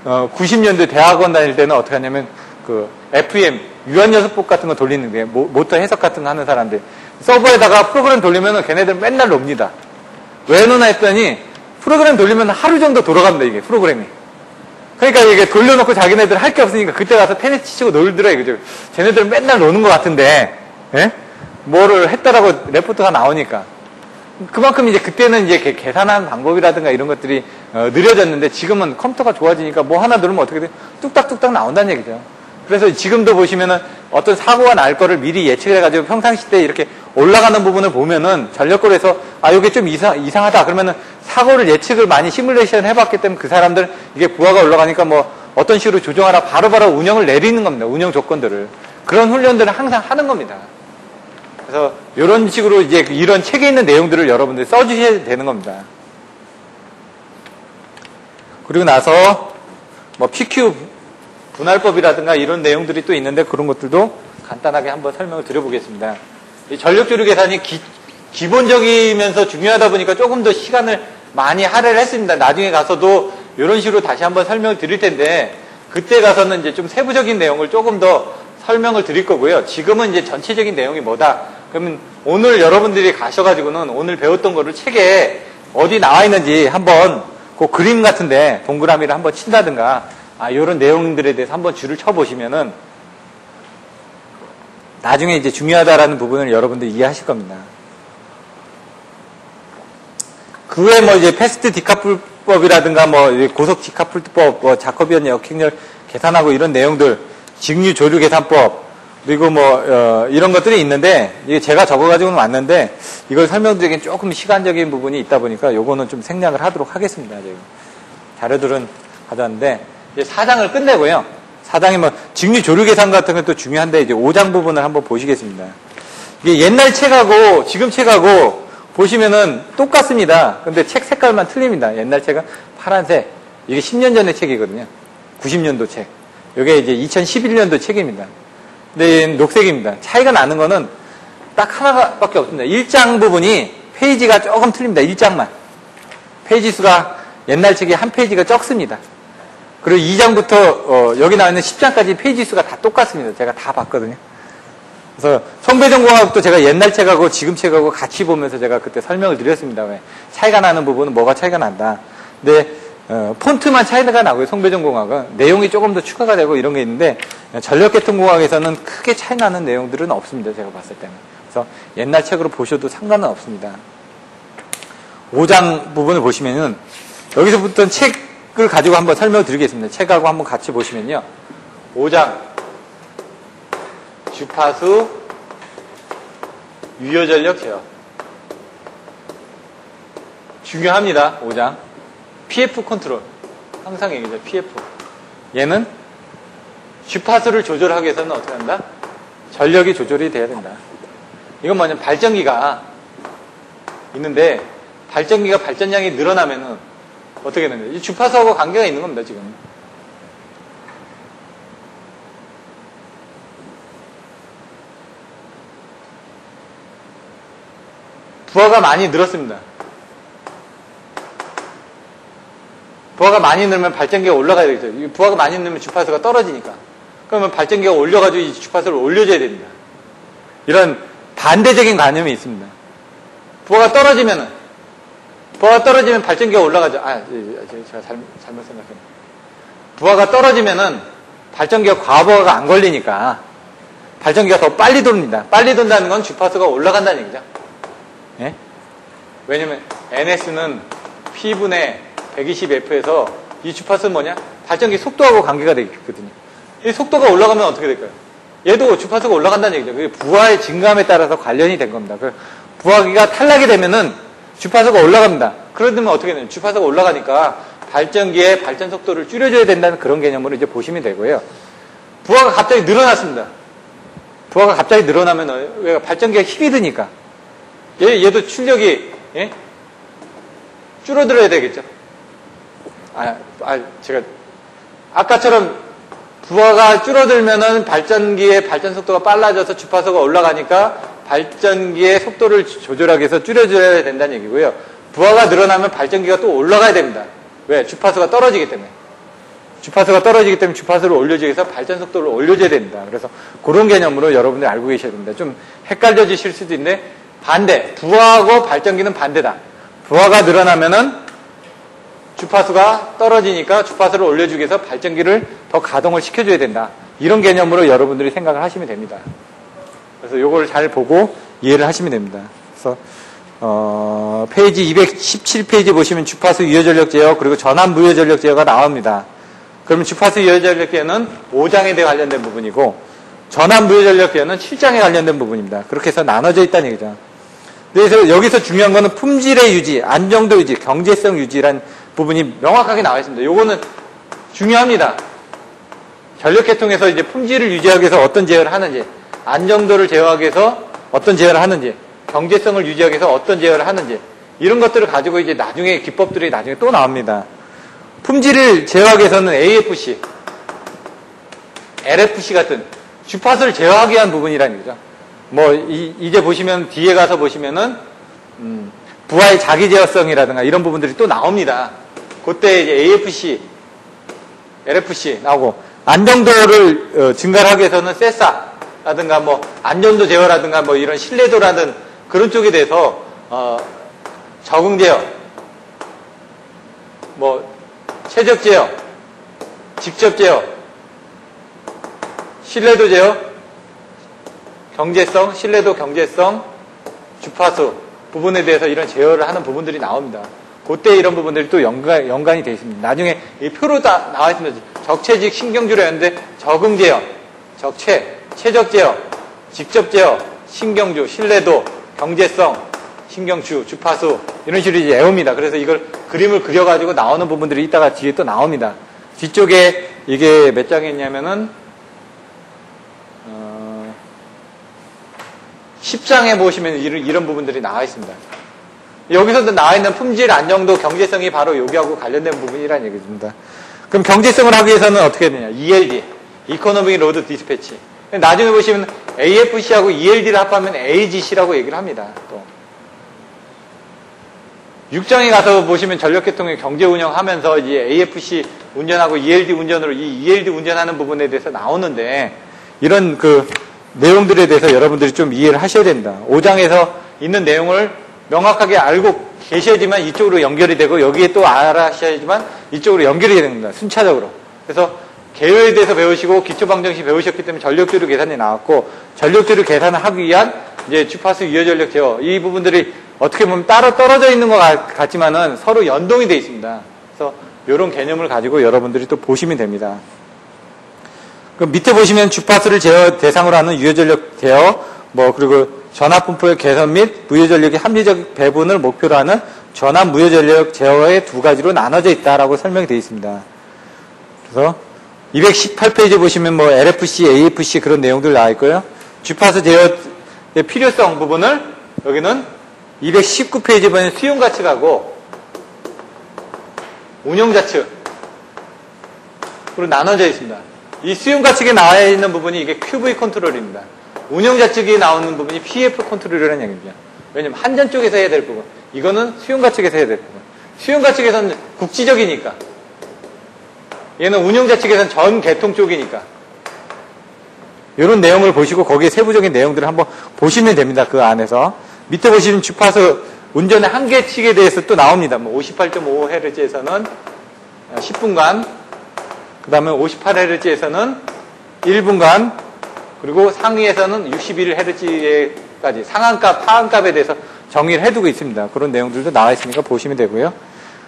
90년대 대학원 다닐 때는 어떻게 하냐면 그 FM 유한여섯복 같은 거 돌리는데 모터 해석 같은 거 하는 사람들 서버에다가 프로그램 돌리면 걔네들 맨날 놉니다. 왜 노나 했더니 프로그램 돌리면 하루 정도 돌아갑니다. 이게 프로그램이. 그러니까 이게 돌려놓고 자기네들 할 게 없으니까 그때 가서 테니스 치고 놀더라 이거죠. 쟤네들 맨날 노는 것 같은데 예? 뭐를 했다라고 레포트가 나오니까 그만큼 이제 그때는 이제 계산하는 방법이라든가 이런 것들이 느려졌는데 지금은 컴퓨터가 좋아지니까 뭐 하나 누르면 어떻게 돼? 뚝딱뚝딱 나온다는 얘기죠. 그래서 지금도 보시면은 어떤 사고가 날 거를 미리 예측을 해가지고 평상시 때 이렇게 올라가는 부분을 보면은 전력골에서 이게 좀 이상하다 그러면은 사고를 예측을 많이 시뮬레이션 해봤기 때문에 그 사람들 이게 부하가 올라가니까 뭐 어떤 식으로 조정하라 바로바로 운영을 내리는 겁니다. 운영 조건들을. 그런 훈련들을 항상 하는 겁니다. 그래서 이런 식으로 이제 이런 책에 있는 내용들을 여러분들이 써주셔야 되는 겁니다. 그리고 나서 뭐 PQ 분할법이라든가 이런 내용들이 또 있는데 그런 것들도 간단하게 한번 설명을 드려보겠습니다. 이 전력조류 계산이 기본적이면서 중요하다 보니까 조금 더 시간을 많이 할애를 했습니다. 나중에 가서도 이런 식으로 다시 한번 설명을 드릴 텐데 그때 가서는 이제 좀 세부적인 내용을 조금 더 설명을 드릴 거고요. 지금은 이제 전체적인 내용이 뭐다. 그러면 오늘 여러분들이 가셔가지고는 오늘 배웠던 거를 책에 어디 나와 있는지 한번 그 그림 같은데 동그라미를 한번 친다든가 이런 내용들에 대해서 한번 줄을 쳐보시면은 나중에 이제 중요하다라는 부분을 여러분들 이해하실 겁니다. 그 외에 뭐 이제 패스트 디카플법이라든가 뭐 고속 디카플법, 뭐 자커비언 역행렬 계산하고 이런 내용들, 직류 조류 계산법, 그리고 뭐 이런 것들이 있는데 이게 제가 적어가지고는 왔는데 이걸 설명드리기엔 조금 시간적인 부분이 있다 보니까 요거는 좀 생략을 하도록 하겠습니다. 지금 자료들은 가져왔는데 이제 4장을 끝내고요. 4장이 뭐 직류 조류 계산 같은 건 또 중요한데 이제 5장 부분을 한번 보시겠습니다. 이게 옛날 책하고 지금 책하고 보시면은 똑같습니다. 근데 책 색깔만 틀립니다. 옛날 책은 파란색. 이게 10년 전의 책이거든요. 90년도 책. 이게 이제 2011년도 책입니다. 근데 얘는 녹색입니다. 차이가 나는 거는 딱 하나밖에 없습니다. 1장 부분이 페이지가 조금 틀립니다. 1장만. 페이지 수가 옛날 책이 한 페이지가 적습니다. 그리고 2장부터 여기 나와 있는 10장까지 페이지 수가 다 똑같습니다. 제가 다 봤거든요. 그래서 성배정공학도 제가 옛날 책하고 지금 책하고 같이 보면서 제가 그때 설명을 드렸습니다. 왜 차이가 나는 부분은 뭐가 차이가 난다. 근데 폰트만 차이가 나고요. 성배정공학은 내용이 조금 더 추가가 되고 이런 게 있는데 전력계통공학에서는 크게 차이 나는 내용들은 없습니다. 제가 봤을 때는. 그래서 옛날 책으로 보셔도 상관은 없습니다. 5장 부분을 보시면은 여기서부터 책을 가지고 한번 설명을 드리겠습니다. 책하고 한번 같이 보시면요. 5장 주파수 유효전력 제어 중요합니다. 5장 PF 컨트롤 항상 얘기죠. PF 얘는 주파수를 조절하기 위해서는 어떻게 한다? 전력이 조절이 돼야 된다. 이건 뭐냐면 발전기가 있는데 발전기가 발전량이 늘어나면은 어떻게 되는 거예요? 이 주파수하고 관계가 있는 겁니다. 지금 부하가 많이 늘었습니다. 부하가 많이 늘면 발전기가 올라가야 되겠죠. 부하가 많이 늘면 주파수가 떨어지니까. 그러면 발전기가 올려가지고 이 주파수를 올려줘야 됩니다. 이런 반대적인 관념이 있습니다. 부하가 떨어지면은 부하가 떨어지면 발전기가 올라가죠. 제가 잘못 생각했네. 부하가 떨어지면은 발전기가 과부하가 안 걸리니까 발전기가 더 빨리 돕니다. 빨리 돈다는 건 주파수가 올라간다는 얘기죠. 예? 왜냐면 NS는 P분의 120F에서 이 주파수는 뭐냐? 발전기 속도하고 관계가 되거든요. 이 속도가 올라가면 어떻게 될까요? 얘도 주파수가 올라간다는 얘기죠. 그게 부하의 증감에 따라서 관련이 된 겁니다. 부하기가 탈락이 되면은 주파수가 올라갑니다. 그러면 어떻게 되냐면 주파수가 올라가니까 발전기의 발전 속도를 줄여줘야 된다는 그런 개념으로 이제 보시면 되고요. 부하가 갑자기 늘어났습니다. 부하가 갑자기 늘어나면 왜 발전기가 힘이 드니까 얘도 출력이 줄어들어야 되겠죠. 제가 아까처럼 부하가 줄어들면은 발전기의 발전 속도가 빨라져서 주파수가 올라가니까 발전기의 속도를 조절하기 위해서 줄여줘야 된다는 얘기고요. 부하가 늘어나면 발전기가 또 올라가야 됩니다. 왜? 주파수가 떨어지기 때문에. 주파수가 떨어지기 때문에 주파수를 올려주기 위해서 발전 속도를 올려줘야 됩니다. 그래서 그런 개념으로 여러분들이 알고 계셔야 됩니다. 좀 헷갈려지실 수도 있는데 반대. 부하하고 발전기는 반대다. 부하가 늘어나면은 주파수가 떨어지니까 주파수를 올려주기 위해서 발전기를 더 가동을 시켜줘야 된다. 이런 개념으로 여러분들이 생각을 하시면 됩니다. 그래서 요걸 잘 보고 이해를 하시면 됩니다. 그래서 페이지 217페이지 보시면 주파수 유효전력 제어 그리고 전압 무효전력 제어가 나옵니다. 그러면 주파수 유효전력 제어는 5장에 대해 관련된 부분이고 전압 무효전력 제어는 7장에 관련된 부분입니다. 그렇게 해서 나눠져 있다는 얘기죠. 그래서 여기서 중요한 거는 품질의 유지, 안정도 유지, 경제성 유지란 부분이 명확하게 나와 있습니다. 요거는 중요합니다. 전력계통에서 이제 품질을 유지하기 위해서 어떤 제어를 하는지, 안정도를 제어하기 위해서 어떤 제어를 하는지, 경제성을 유지하기 위해서 어떤 제어를 하는지, 이런 것들을 가지고 이제 나중에 기법들이 나중에 또 나옵니다. 품질을 제어하기 위해서는 AFC, LFC 같은 주파수를 제어하기 위한 부분이라는 거죠. 이제 보시면, 뒤에 가서 보시면은, 부하의 자기 제어성이라든가 이런 부분들이 또 나옵니다. 그때 이제 AFC, LFC 나오고, 안정도를 증가를 하기 위해서는 세사라든가 안전도 제어라든가 이런 신뢰도라든 그런 쪽에 대해서 적응 제어, 최적 제어, 직접 제어, 신뢰도 제어, 경제성, 신뢰도 경제성, 주파수 부분에 대해서 이런 제어를 하는 부분들이 나옵니다. 그때 이런 부분들이 또 연관이 되어 있습니다. 나중에 이 표로 다 나와 있습니다. 적체직 신경주로 했는데 적응 제어, 최적 제어, 직접 제어, 신경주, 신뢰도, 경제성, 신경주, 주파수 이런 식으로 이제 외웁니다. 그래서 이걸 그림을 그려가지고 나오는 부분들이 이따가 뒤에 또 나옵니다. 뒤쪽에 이게 몇 장에 있냐면은 10장에 보시면 이런 부분들이 나와 있습니다. 여기서도 나와 있는 품질, 안정도, 경제성이 바로 여기하고 관련된 부분이라는 얘기입니다. 그럼 경제성을 하기 위해서는 어떻게 해야 되냐? ELD, Economic Load Dispatch. 나중에 보시면 AFC하고 ELD를 합하면 AGC라고 얘기를 합니다. 또 6장에 가서 보시면 전력계통의 경제 운영하면서 이제 AFC 운전하고 ELD 운전으로 이 ELD 운전하는 부분에 대해서 나오는데 이런 내용들에 대해서 여러분들이 좀 이해를 하셔야 됩니다. 5장에서 있는 내용을 명확하게 알고 계셔야지만 이쪽으로 연결이 되고 여기에 또 알아셔야지만 이쪽으로 연결이 됩니다. 순차적으로. 그래서 개요에 대해서 배우시고 기초방정식 배우셨기 때문에 전력주류 계산이 나왔고 전력주류 계산을 하기 위한 이제 주파수 유효전력 제어 이 부분들이 어떻게 보면 따로 떨어져 있는 것 같지만은 서로 연동이 되어 있습니다. 그래서 이런 개념을 가지고 여러분들이 또 보시면 됩니다. 그럼 밑에 보시면 주파수를 제어 대상으로 하는 유효전력 제어 그리고 전압 분포의 개선 및 무효전력의 합리적 배분을 목표로 하는 전압 무효전력 제어의 두 가지로 나눠져 있다라고 설명이 되어 있습니다. 그래서 218페이지 보시면 LFC, AFC 그런 내용들 나와 있고요. 주파수 제어의 필요성 부분을 여기는 219페이지 보면 수용 가치하고 운용 좌측으로 나눠져 있습니다. 이 수용 가측에 나와 있는 부분이 이게 QV 컨트롤입니다. 운영 좌측에 나오는 부분이 PF 컨트롤이라는 얘기입니다. 왜냐면 한전 쪽에서 해야 될 부분. 이거는 수용 가측에서 해야 될 부분. 수용 가측에서는 국지적이니까. 얘는 운영 좌측에서는 전 계통 쪽이니까. 이런 내용을 보시고 거기에 세부적인 내용들을 한번 보시면 됩니다. 그 안에서. 밑에 보시면 주파수 운전의 한계치에 대해서 또 나옵니다. 뭐 58.5Hz에서는 10분간, 그 다음에 58Hz에서는 1분간, 그리고 상위에서는 61Hz까지 상한값, 하한값에 대해서 정의를 해두고 있습니다. 그런 내용들도 나와 있으니까 보시면 되고요.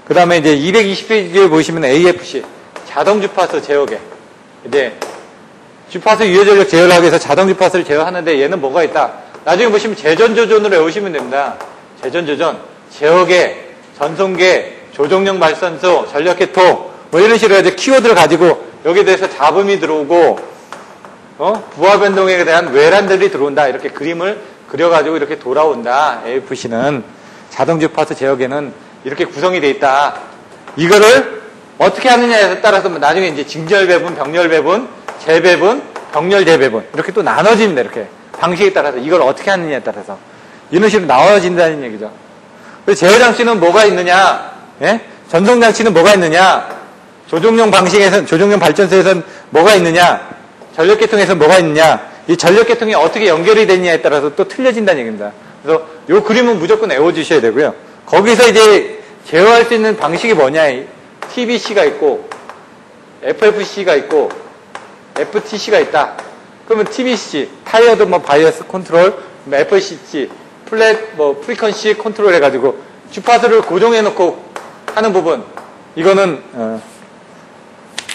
그 다음에 이제 220페이지에 보시면 AFC, 자동 주파수 제어계. 이제 주파수 유효전력 제어를 하기 위해서 자동 주파수를 제어하는데 얘는 뭐가 있다. 나중에 보시면 재전조전으로 외우시면 됩니다. 재전조전, 제어계, 전송계, 조종용 발산소, 전력계통, 뭐 이런 식으로 이제 키워드를 가지고 여기에 대해서 잡음이 들어오고, 부하 변동에 대한 외란들이 들어온다. 이렇게 그림을 그려가지고 이렇게 돌아온다. AFC는 자동 주파수 제어계는 이렇게 구성이 돼 있다. 이거를 어떻게 하느냐에 따라서 나중에 이제 징절 배분, 병렬 배분, 재배분, 병렬 재배분 이렇게 또 나눠집니다. 이렇게 방식에 따라서 이걸 어떻게 하느냐에 따라서 이런 식으로 나눠진다는 얘기죠. 그래서 제어 장치는 뭐가 있느냐? 예? 전송 장치는 뭐가 있느냐? 조종용 방식에선 조종용 발전소에선 뭐가 있느냐? 전력계통에선 뭐가 있느냐? 이 전력계통이 어떻게 연결이 되느냐에 따라서 또 틀려진다는 얘기입니다. 그래서 이 그림은 무조건 외워주셔야 되고요. 거기서 이제 제어할 수 있는 방식이 뭐냐? TBC가 있고 FFC가 있고 FTC가 있다. 그러면 TBC, 타이어드 바이어스 컨트롤, FCC, 플랫 프리퀀시 컨트롤 해가지고 주파수를 고정해놓고 하는 부분. 이거는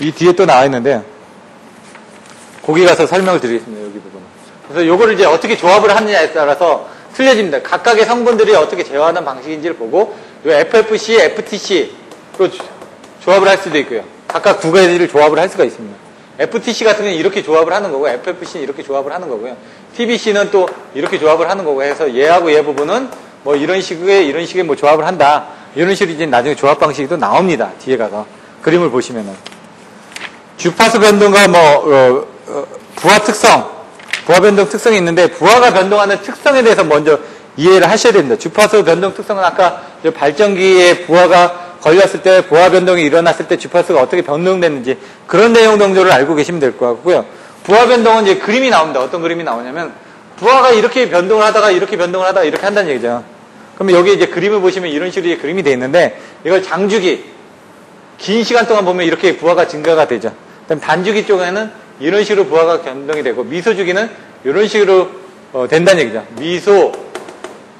이 뒤에 또 나와 있는데 거기 가서 설명을 드리겠습니다. 여기 부분. 그래서 요거를 이제 어떻게 조합을 하느냐에 따라서 틀려집니다. 각각의 성분들이 어떻게 제어하는 방식인지를 보고 요 FFC, FTC로 조합을 할 수도 있고요. 각각 두 가지를 조합을 할 수가 있습니다. FTC 같은 경우는 이렇게 조합을 하는 거고 FFC는 이렇게 조합을 하는 거고요. TBC는 또 이렇게 조합을 하는 거고 해서 얘하고 얘 부분은 뭐 이런 식의 뭐 조합을 한다. 이런 식으로 이제 나중에 조합 방식이 또 나옵니다. 뒤에 가서 그림을 보시면은 주파수 변동과 부하 특성, 부하 변동 특성이 있는데 부하가 변동하는 특성에 대해서 먼저 이해를 하셔야 됩니다. 주파수 변동 특성은 아까 발전기에 부하가 걸렸을 때 부하 변동이 일어났을 때 주파수가 어떻게 변동됐는지 그런 내용 정도를 알고 계시면 될 것 같고요. 부하 변동은 이제 그림이 나옵니다. 어떤 그림이 나오냐면 부하가 이렇게 변동을 하다가 이렇게 변동을 하다가 이렇게 한다는 얘기죠. 그러면 여기 이제 그림을 보시면 이런 식으로 그림이 되어 있는데 이걸 장주기 긴 시간 동안 보면 이렇게 부하가 증가가 되죠. 그다음 단주기 쪽에는 이런 식으로 부하가 변동이 되고 미소주기는 이런 식으로 된다는 얘기죠. 미소,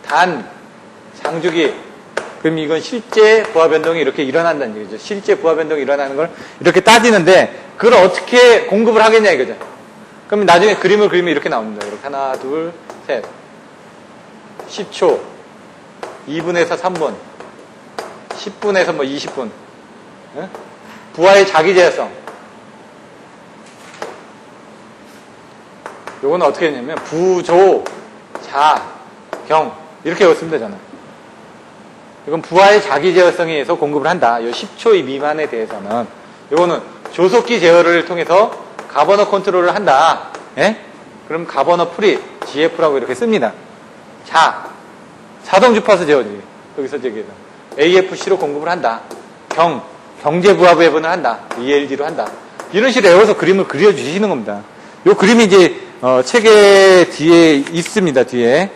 단, 장주기. 그럼 이건 실제 부하 변동이 이렇게 일어난다는 얘기죠. 실제 부하 변동이 일어나는 걸 이렇게 따지는데 그걸 어떻게 공급을 하겠냐 이거죠. 그럼 나중에 그림을 그리면 이렇게 나옵니다. 이렇게 하나, 둘, 셋. 10초, 2분에서 3분, 10분에서 20분. 네? 부하의 자기 제어성. 요거는 어떻게 했냐면 부조, 자, 경 이렇게 외웠습니다. 저는. 이건 부하의 자기 제어성에 의해서 공급을 한다. 이 10초 미만에 대해서는 이거는 조속기 제어를 통해서 가버너 컨트롤을 한다. 예? 그럼 가버너 프리 GF라고 이렇게 씁니다. 자, 자동 주파수 제어지. 여기서 저기 AFC로 공급을 한다. 경제 부하 배분을 한다. ELD로 한다. 이런 식으로 외워서 그림을 그려주시는 겁니다. 이 그림이 이제 책의 뒤에 있습니다. 뒤에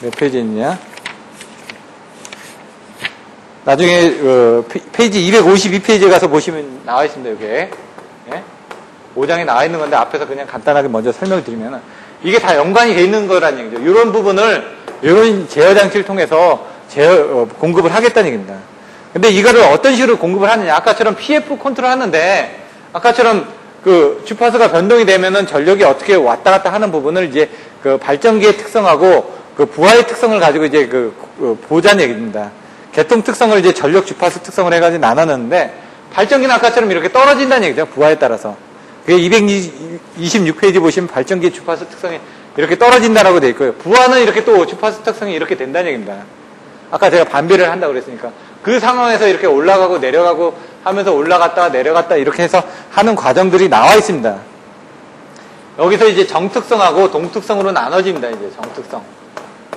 몇 페이지에 있냐? 나중에 페이지 252페이지에 가서 보시면 나와 있습니다. 이게 예? 5장에 나와 있는 건데 앞에서 그냥 간단하게 먼저 설명을 드리면 이게 다 연관이 돼 있는 거라는 얘기죠. 이런 부분을 이런 제어 장치를 통해서 공급을 하겠다는 얘기입니다. 근데 이거를 어떤 식으로 공급을 하느냐? 아까처럼 PF 컨트롤 하는데 아까처럼 그 주파수가 변동이 되면은 전력이 어떻게 왔다 갔다 하는 부분을 이제 그 발전기의 특성하고 그 부하의 특성을 가지고 이제 보자는 얘기입니다. 개통 특성을 이제 전력 주파수 특성을 해가지고 나눴는데 발전기는 아까처럼 이렇게 떨어진다는 얘기죠. 부하에 따라서. 그게 226페이지 보시면 발전기 주파수 특성이 이렇게 떨어진다라고 되어 있고요. 부하는 이렇게 또 주파수 특성이 이렇게 된다는 얘기입니다. 아까 제가 반비를 한다고 그랬으니까 그 상황에서 이렇게 올라가고 내려가고 하면서 올라갔다 내려갔다 이렇게 해서 하는 과정들이 나와 있습니다. 여기서 이제 정특성하고 동특성으로 나눠집니다. 이제 정특성,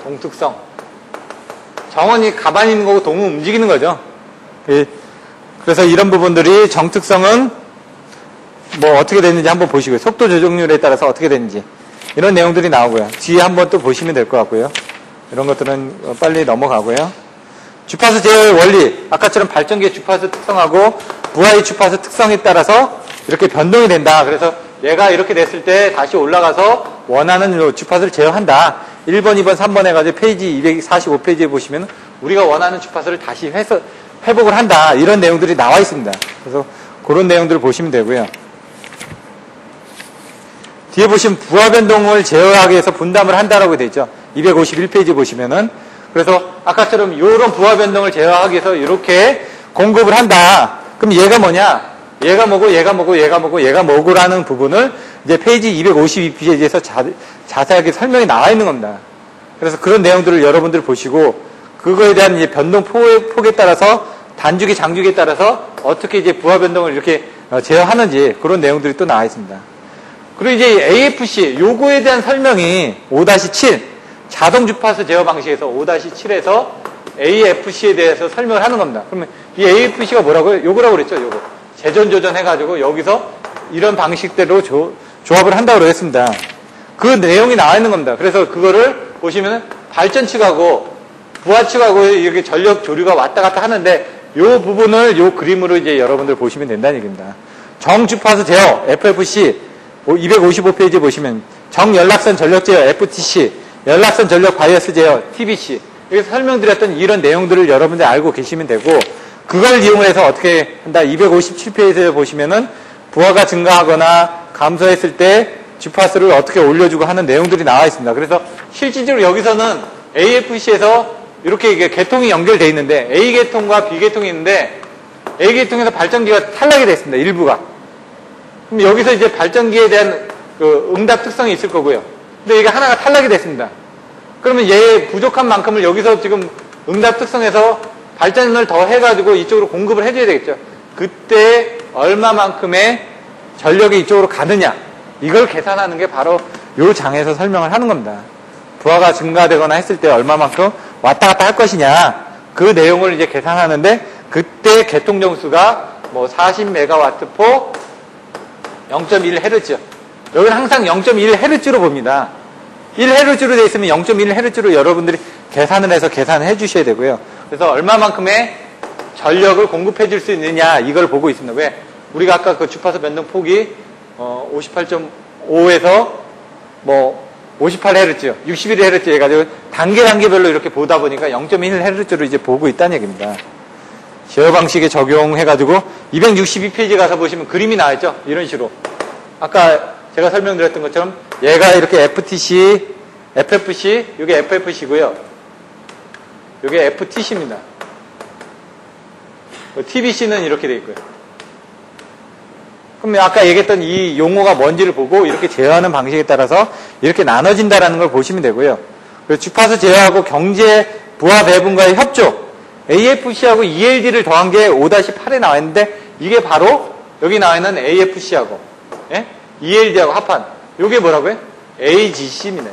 동특성. 정은 가만히 있는 거고 동은 움직이는 거죠. 그래서 이런 부분들이 정특성은 뭐 어떻게 되는지 한번 보시고요. 속도 조정률에 따라서 어떻게 되는지 이런 내용들이 나오고요. 뒤에 한번 또 보시면 될 것 같고요. 이런 것들은 빨리 넘어가고요. 주파수 제어의 원리, 아까처럼 발전기의 주파수 특성하고 부하의 주파수 특성에 따라서 이렇게 변동이 된다. 그래서 얘가 이렇게 됐을 때 다시 올라가서 원하는 주파수를 제어한다. 1번, 2번, 3번 해가지고 페이지 245페이지에 보시면 우리가 원하는 주파수를 다시 회복을 한다. 이런 내용들이 나와 있습니다. 그래서 그런 내용들을 보시면 되고요. 뒤에 보시면 부하 변동을 제어하기 위해서 분담을 한다라고 되어 있죠. 251페이지 보시면은. 그래서 아까처럼 이런 부하 변동을 제어하기 위해서 이렇게 공급을 한다. 그럼 얘가 뭐냐? 얘가 뭐고 얘가 뭐고 얘가 뭐고 얘가 뭐고라는 부분을 이제 페이지 252페이지에서 자세하게 설명이 나와 있는 겁니다. 그래서 그런 내용들을 여러분들 보시고 그거에 대한 이제 변동 폭에 따라서 단주기 장주기에 따라서 어떻게 이제 부하 변동을 이렇게 제어하는지 그런 내용들이 또 나와 있습니다. 그리고 이제 AFC 요거에 대한 설명이 5-7 자동 주파수 제어 방식에서 5-7에서 AFC에 대해서 설명을 하는 겁니다. 그러면 이 AFC가 뭐라고요? 요거라고 그랬죠, 요거. 재전조전 해가지고 여기서 이런 방식대로 조합을 한다고 그랬습니다. 그 내용이 나와 있는 겁니다. 그래서 그거를 보시면 발전 측하고 부하 측하고 이렇게 전력 조류가 왔다 갔다 하는데 요 부분을 요 그림으로 이제 여러분들 보시면 된다는 얘기입니다. 정주파수 제어 FFC 255페이지 보시면 정연락선 전력 제어 FTC 연락선 전력 바이어스 제어 TBC 여기서 설명드렸던 이런 내용들을 여러분들 알고 계시면 되고 그걸 이용해서 어떻게 한다 257페이지에 보시면은 부하가 증가하거나 감소했을 때 주파수를 어떻게 올려주고 하는 내용들이 나와 있습니다. 그래서 실질적으로 여기서는 AFC에서 이렇게 이게 계통이 연결되어 있는데 A계통과 B계통이 있는데 A계통에서 발전기가 탈락이 됐습니다. 일부가. 그럼 여기서 이제 발전기에 대한 그 응답 특성이 있을 거고요. 근데 이게 하나가 탈락이 됐습니다. 그러면 얘의 부족한 만큼을 여기서 지금 응답 특성에서 발전을 더 해가지고 이쪽으로 공급을 해줘야 되겠죠. 그때 얼마만큼의 전력이 이쪽으로 가느냐 이걸 계산하는 게 바로 이 장에서 설명을 하는 겁니다. 부하가 증가되거나 했을 때 얼마만큼 왔다 갔다 할 것이냐 그 내용을 이제 계산하는데 그때 개통정수가 뭐 40메가와트포 0.1Hz 여기는 항상 0.1Hz로 봅니다. 1Hz로 되어 있으면 0.1Hz로 여러분들이 계산을 해서 계산해 주셔야 되고요. 그래서 얼마만큼의 전력을 공급해 줄 수 있느냐 이걸 보고 있습니다. 왜? 우리가 아까 그 주파수 변동 폭이 58.5에서 뭐 58Hz, 61Hz 해가지고 단계별로 이렇게 보다 보니까 0.1Hz로 이제 보고 있다는 얘기입니다. 제어 방식에 적용해가지고 262페이지 가서 보시면 그림이 나와있죠? 이런 식으로. 아까 제가 설명드렸던 것처럼 얘가 이렇게 FTC, FFC, 이게 FFC고요. 이게 FTC입니다. TBC는 이렇게 되어 있고요. 그럼 아까 얘기했던 이 용어가 뭔지를 보고 이렇게 제어하는 방식에 따라서 이렇게 나눠진다라는 걸 보시면 되고요. 그리고 주파수 제어하고 경제 부하 배분과의 협조 AFC하고 ELD를 더한 게 5-8에 나와 있는데 이게 바로 여기 나와 있는 AFC하고 예? ELD하고 합한 이게 뭐라고요? AGC입니다.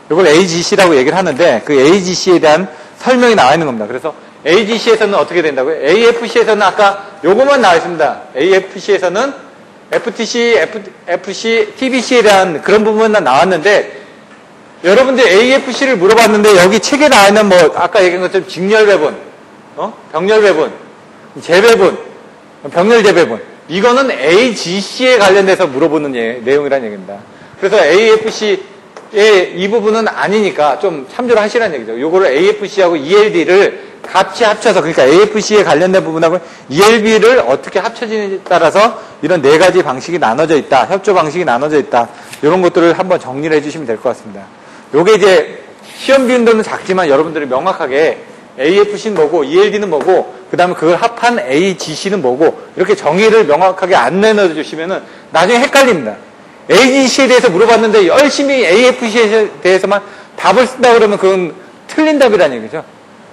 이걸 AGC라고 얘기를 하는데 그 AGC에 대한 설명이 나와 있는 겁니다. 그래서 AGC에서는 어떻게 된다고요? AFC에서는 아까 요거만 나와 있습니다. AFC에서는 FTC, FC, TBC에 대한 그런 부분만 나왔는데 여러분들 AFC를 물어봤는데 여기 책에 나와 있는 뭐 아까 얘기한 것처럼 직렬배분, 병렬배분, 재배분, 병렬재배분 이거는 AGC에 관련돼서 물어보는 내용이라는 얘기입니다. 그래서 AFC의 이 부분은 아니니까 좀 참조를 하시라는 얘기죠. 요거를 AFC하고 ELD를 같이 합쳐서 그러니까 AFC에 관련된 부분하고 ELB를 어떻게 합쳐지느냐에 따라서 이런 네 가지 방식이 나눠져 있다. 협조 방식이 나눠져 있다. 이런 것들을 한번 정리를 해주시면 될 것 같습니다. 요게 이제 시험 빈도는 작지만 여러분들이 명확하게 AFC는 뭐고 ELD는 뭐고 그 다음에 그걸 합한 AGC는 뭐고 이렇게 정의를 명확하게 안 내놔주시면은 나중에 헷갈립니다. AGC에 대해서 물어봤는데 열심히 AFC에 대해서만 답을 쓴다 그러면 그건 틀린 답이라는 얘기죠.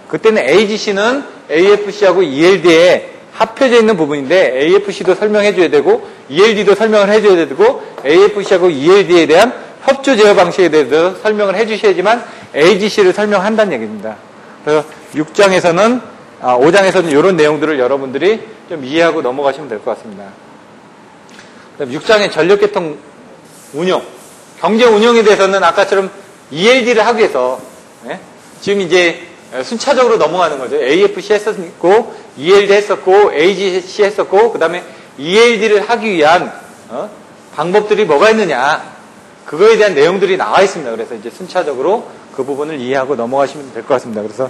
그때는 AGC는 AFC하고 ELD에 합혀져 있는 부분인데 AFC도 설명해줘야 되고 ELD도 설명을 해줘야 되고 AFC하고 ELD에 대한 협조 제어 방식에 대해서 설명을 해주셔야지만 AGC를 설명한다는 얘기입니다. 그래서 5장에서는 이런 내용들을 여러분들이 좀 이해하고 넘어가시면 될 것 같습니다. 6장의 전력계통 운용, 경제 운용에 대해서는 아까처럼 ELD를 하기 위해서, 예? 지금 이제 순차적으로 넘어가는 거죠. AFC 했었고, ELD 했었고, AGC 했었고, 그 다음에 ELD를 하기 위한, 방법들이 뭐가 있느냐. 그거에 대한 내용들이 나와 있습니다. 그래서 이제 순차적으로 그 부분을 이해하고 넘어가시면 될 것 같습니다. 그래서,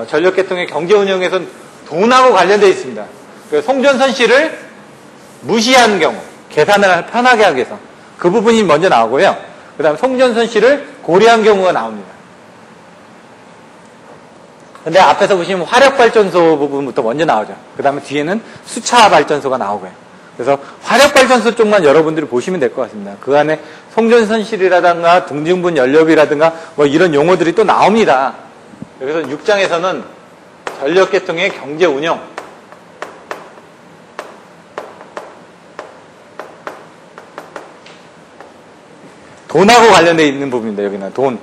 전력계통의 경제 운영에서는 돈하고 관련되어 있습니다. 송전선 씨를 무시하는 경우, 계산을 편하게 하기 위해서. 그 부분이 먼저 나오고요. 그 다음에 송전선 씨를 고려한 경우가 나옵니다. 근데 앞에서 보시면 화력발전소 부분부터 먼저 나오죠. 그 다음에 뒤에는 수차발전소가 나오고요. 그래서 화력발전소 쪽만 여러분들이 보시면 될 것 같습니다. 그 안에 송전선실이라든가 등증분 연료비라든가 뭐 이런 용어들이 또 나옵니다. 여기서 6장에서는 전력계통의 경제 운영, 돈하고 관련되어 있는 부분입니다. 여기는 돈.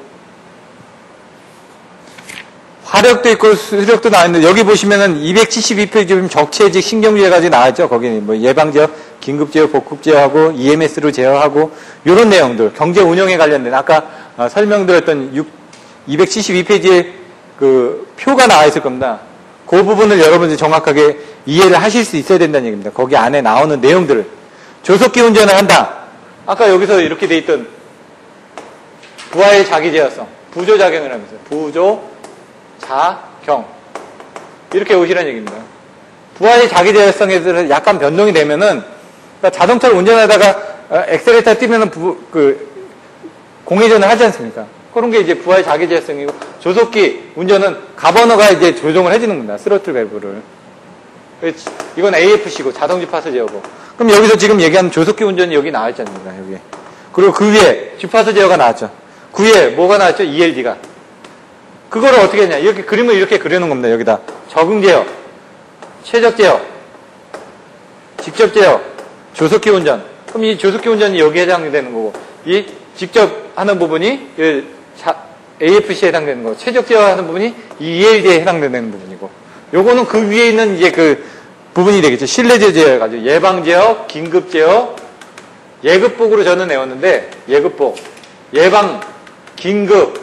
화력도 있고 수력도 나왔는데 여기 보시면은 272페이지 보면 적체직 신경제까지 나왔죠. 거기는 뭐 예방제어, 긴급제어, 복급제어하고 EMS로 제어하고 이런 내용들, 경제 운영에 관련된 아까 설명드렸던 272페이지에 그 표가 나와 있을 겁니다. 그 부분을 여러분들이 정확하게 이해를 하실 수 있어야 된다는 얘기입니다. 거기 안에 나오는 내용들을 조속기 운전을 한다. 아까 여기서 이렇게 돼 있던 부하의 자기제어성, 부조작용을 하면서 부조작용 이렇게 오시라는 얘기입니다. 부하의 자기제어성에 대해서 약간 변동이 되면은 그러니까 자동차를 운전하다가 엑셀레이터 뛰면은 공회전을 하지 않습니까? 그런 게 이제 부하의 자기제어성이고 조속기 운전은 가버너가 이제 조정을 해주는 겁니다. 스로틀 밸브를. 이건 AFC고 자동 주파수 제어고. 그럼 여기서 지금 얘기하는 조속기 운전이 여기 나와 있지 않습니까? 여기. 그리고 그 위에 주파수 제어가 나왔죠. 그 위에 뭐가 나왔죠? ELD가. 그거를 어떻게 했냐? 이렇게 그림을 이렇게 그려놓은 겁니다. 여기다. 적응 제어, 최적 제어, 직접 제어, 조속기 운전. 그럼 이 조속기 운전이 여기에 해당되는 거고, 이 직접 하는 부분이 AFC에 해당되는 거고, 최적 제어 하는 부분이 이 ELD에 해당되는 부분이고, 요거는 그 위에 있는 이제 그 부분이 되겠죠. 실내 제어 가지고 예방 제어, 긴급 제어, 예급복으로 저는 내었는데 예급복, 예방, 긴급,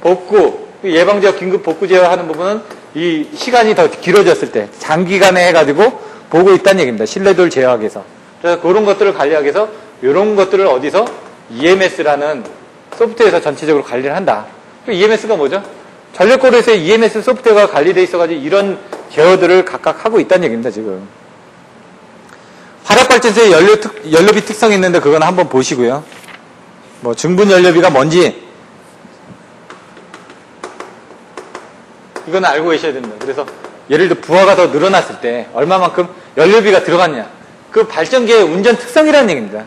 복구, 예방 제어, 긴급, 복구 제어 하는 부분은 이 시간이 더 길어졌을 때 장기간에 해가지고 보고 있다는 얘기입니다. 실내도를 제어하기 위해서. 그래서 그런 것들을 관리하기 위해서 이런 것들을 어디서 EMS라는 소프트웨어에서 전체적으로 관리를 한다. EMS가 뭐죠? 전력고로에서 EMS 소프트웨어가 관리되어 있어가지고 이런 제어들을 각각 하고 있다는 얘기입니다, 지금. 화력발전소의 연료비 특성이 있는데 그건 한번 보시고요. 뭐 증분 연료비가 뭔지 이건 알고 계셔야 됩니다. 그래서 예를 들어 부하가 더 늘어났을 때 얼마만큼 연료비가 들어갔냐. 그 발전기의 운전 특성이라는 얘기입니다.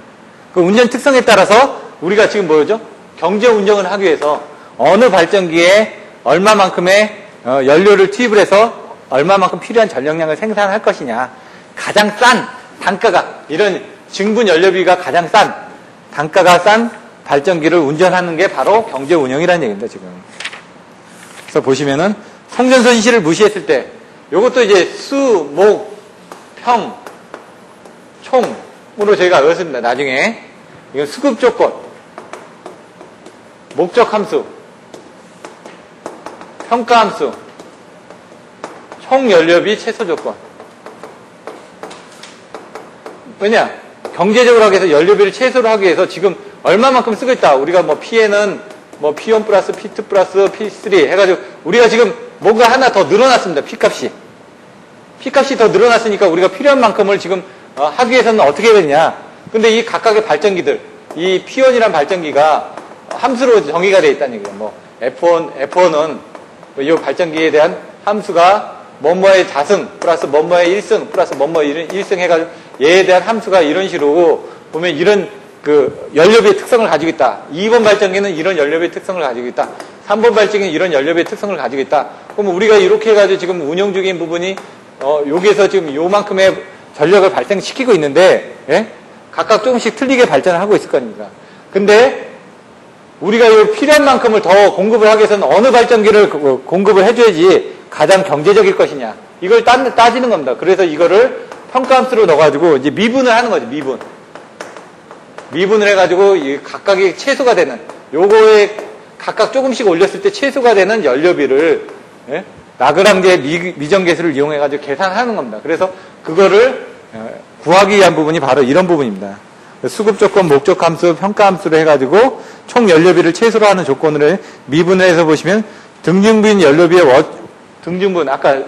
그 운전 특성에 따라서 우리가 지금 뭐죠? 경제 운전을 하기 위해서 어느 발전기에 얼마만큼의 연료를 투입을 해서 얼마만큼 필요한 전력량을 생산할 것이냐. 가장 싼 단가가 이런 증분 연료비가 가장 싼 단가가 싼 발전기를 운전하는 게 바로 경제 운영이라는 얘기입니다. 지금. 그래서 보시면은 송전선 시를 무시했을 때 이것도 이제 수, 목, 평, 총으로 저희가 외웠습니다. 나중에 이건 수급 조건, 목적 함수, 평가 함수, 총 연료비 최소 조건. 왜냐? 경제적으로 하기 위해서 연료비를 최소로 하기 위해서 지금 얼마만큼 쓰고 있다. 우리가 뭐 P에는 뭐 P1 플러스 P2 플러스 P3 해가지고 우리가 지금 뭔가 하나 더 늘어났습니다. P값이. P값이 더 늘어났으니까 우리가 필요한 만큼을 지금 하기 위해서는 어떻게 해야 되냐. 근데 이 각각의 발전기들, 이 P1이란 발전기가 함수로 정의가 되어 있다는 얘기예요. 뭐 F1은 이 발전기에 대한 함수가 뭐뭐의 자승 플러스 뭐뭐의 1승 플러스 뭐뭐의 1승 해가지고 얘에 대한 함수가 이런 식으로 보면 이런 그 연료비의 특성을 가지고 있다. 2번 발전기는 이런 연료비의 특성을 가지고 있다. 3번 발전기는 이런 연료비의 특성을 가지고 있다. 그럼 우리가 이렇게 해가지고 지금 운영 중인 부분이 여기에서 지금 요만큼의 전력을 발생시키고 있는데 예? 각각 조금씩 틀리게 발전을 하고 있을 겁니다. 근데 우리가 이 필요한 만큼을 더 공급을 하기 위해서는 어느 발전기를 공급을 해줘야지 가장 경제적일 것이냐. 이걸 따지는 겁니다. 그래서 이거를 평가함수로 넣어가지고 이제 미분을 하는 거죠. 미분을 해가지고 이 각각의 최소가 되는 요거의 각각 조금씩 올렸을 때 최소가 되는 연료비를 예? 라그랑제 미정계수를 이용해가지고 계산하는 겁니다. 그래서 그거를 구하기 위한 부분이 바로 이런 부분입니다. 수급조건, 목적함수, 평가함수를 해가지고 총 연료비를 최소로 하는 조건으로 미분을 해서 보시면 등중분 연료비의 등중분, 아까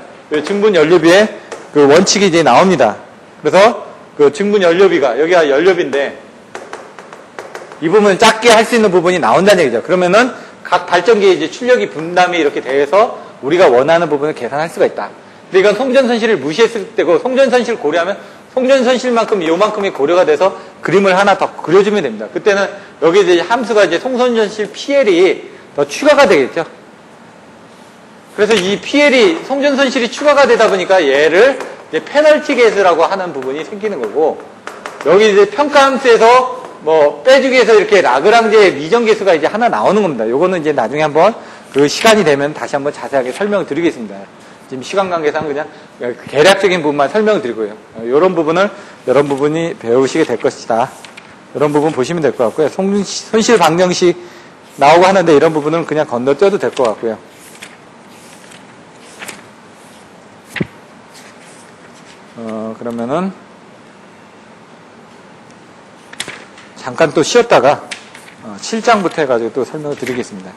증분 연료비의 그 원칙이 이제 나옵니다. 그래서 그 증분 연료비가, 여기가 연료비인데 이 부분은 작게 할 수 있는 부분이 나온다는 얘기죠. 그러면은 각 발전기의 이제 출력이 분담이 이렇게 돼서 우리가 원하는 부분을 계산할 수가 있다. 근데 이건 송전선실을 무시했을 때고 송전선실 고려하면 송전선실만큼 요만큼이 고려가 돼서 그림을 하나 더 그려주면 됩니다. 그때는 여기 이제 함수가 이제 송전선실 PL이 더 추가가 되겠죠. 그래서 이 PL이 송전선실이 추가가 되다 보니까 얘를 이제 페널티 계수라고 하는 부분이 생기는 거고 여기 이제 평가함수에서 뭐 빼주기 위해서 이렇게 라그랑제 미정계수가 이제 하나 나오는 겁니다. 요거는 이제 나중에 한번 그 시간이 되면 다시 한번 자세하게 설명을 드리겠습니다. 지금 시간 관계상 그냥 개략적인 부분만 설명을 드리고요. 이런 부분을 여러분이 배우시게 될 것이다. 이런 부분 보시면 될 것 같고요. 손실 방정식 나오고 하는데 이런 부분은 그냥 건너뛰어도 될 것 같고요. 그러면은 잠깐 또 쉬었다가 7장부터 해가지고 또 설명을 드리겠습니다.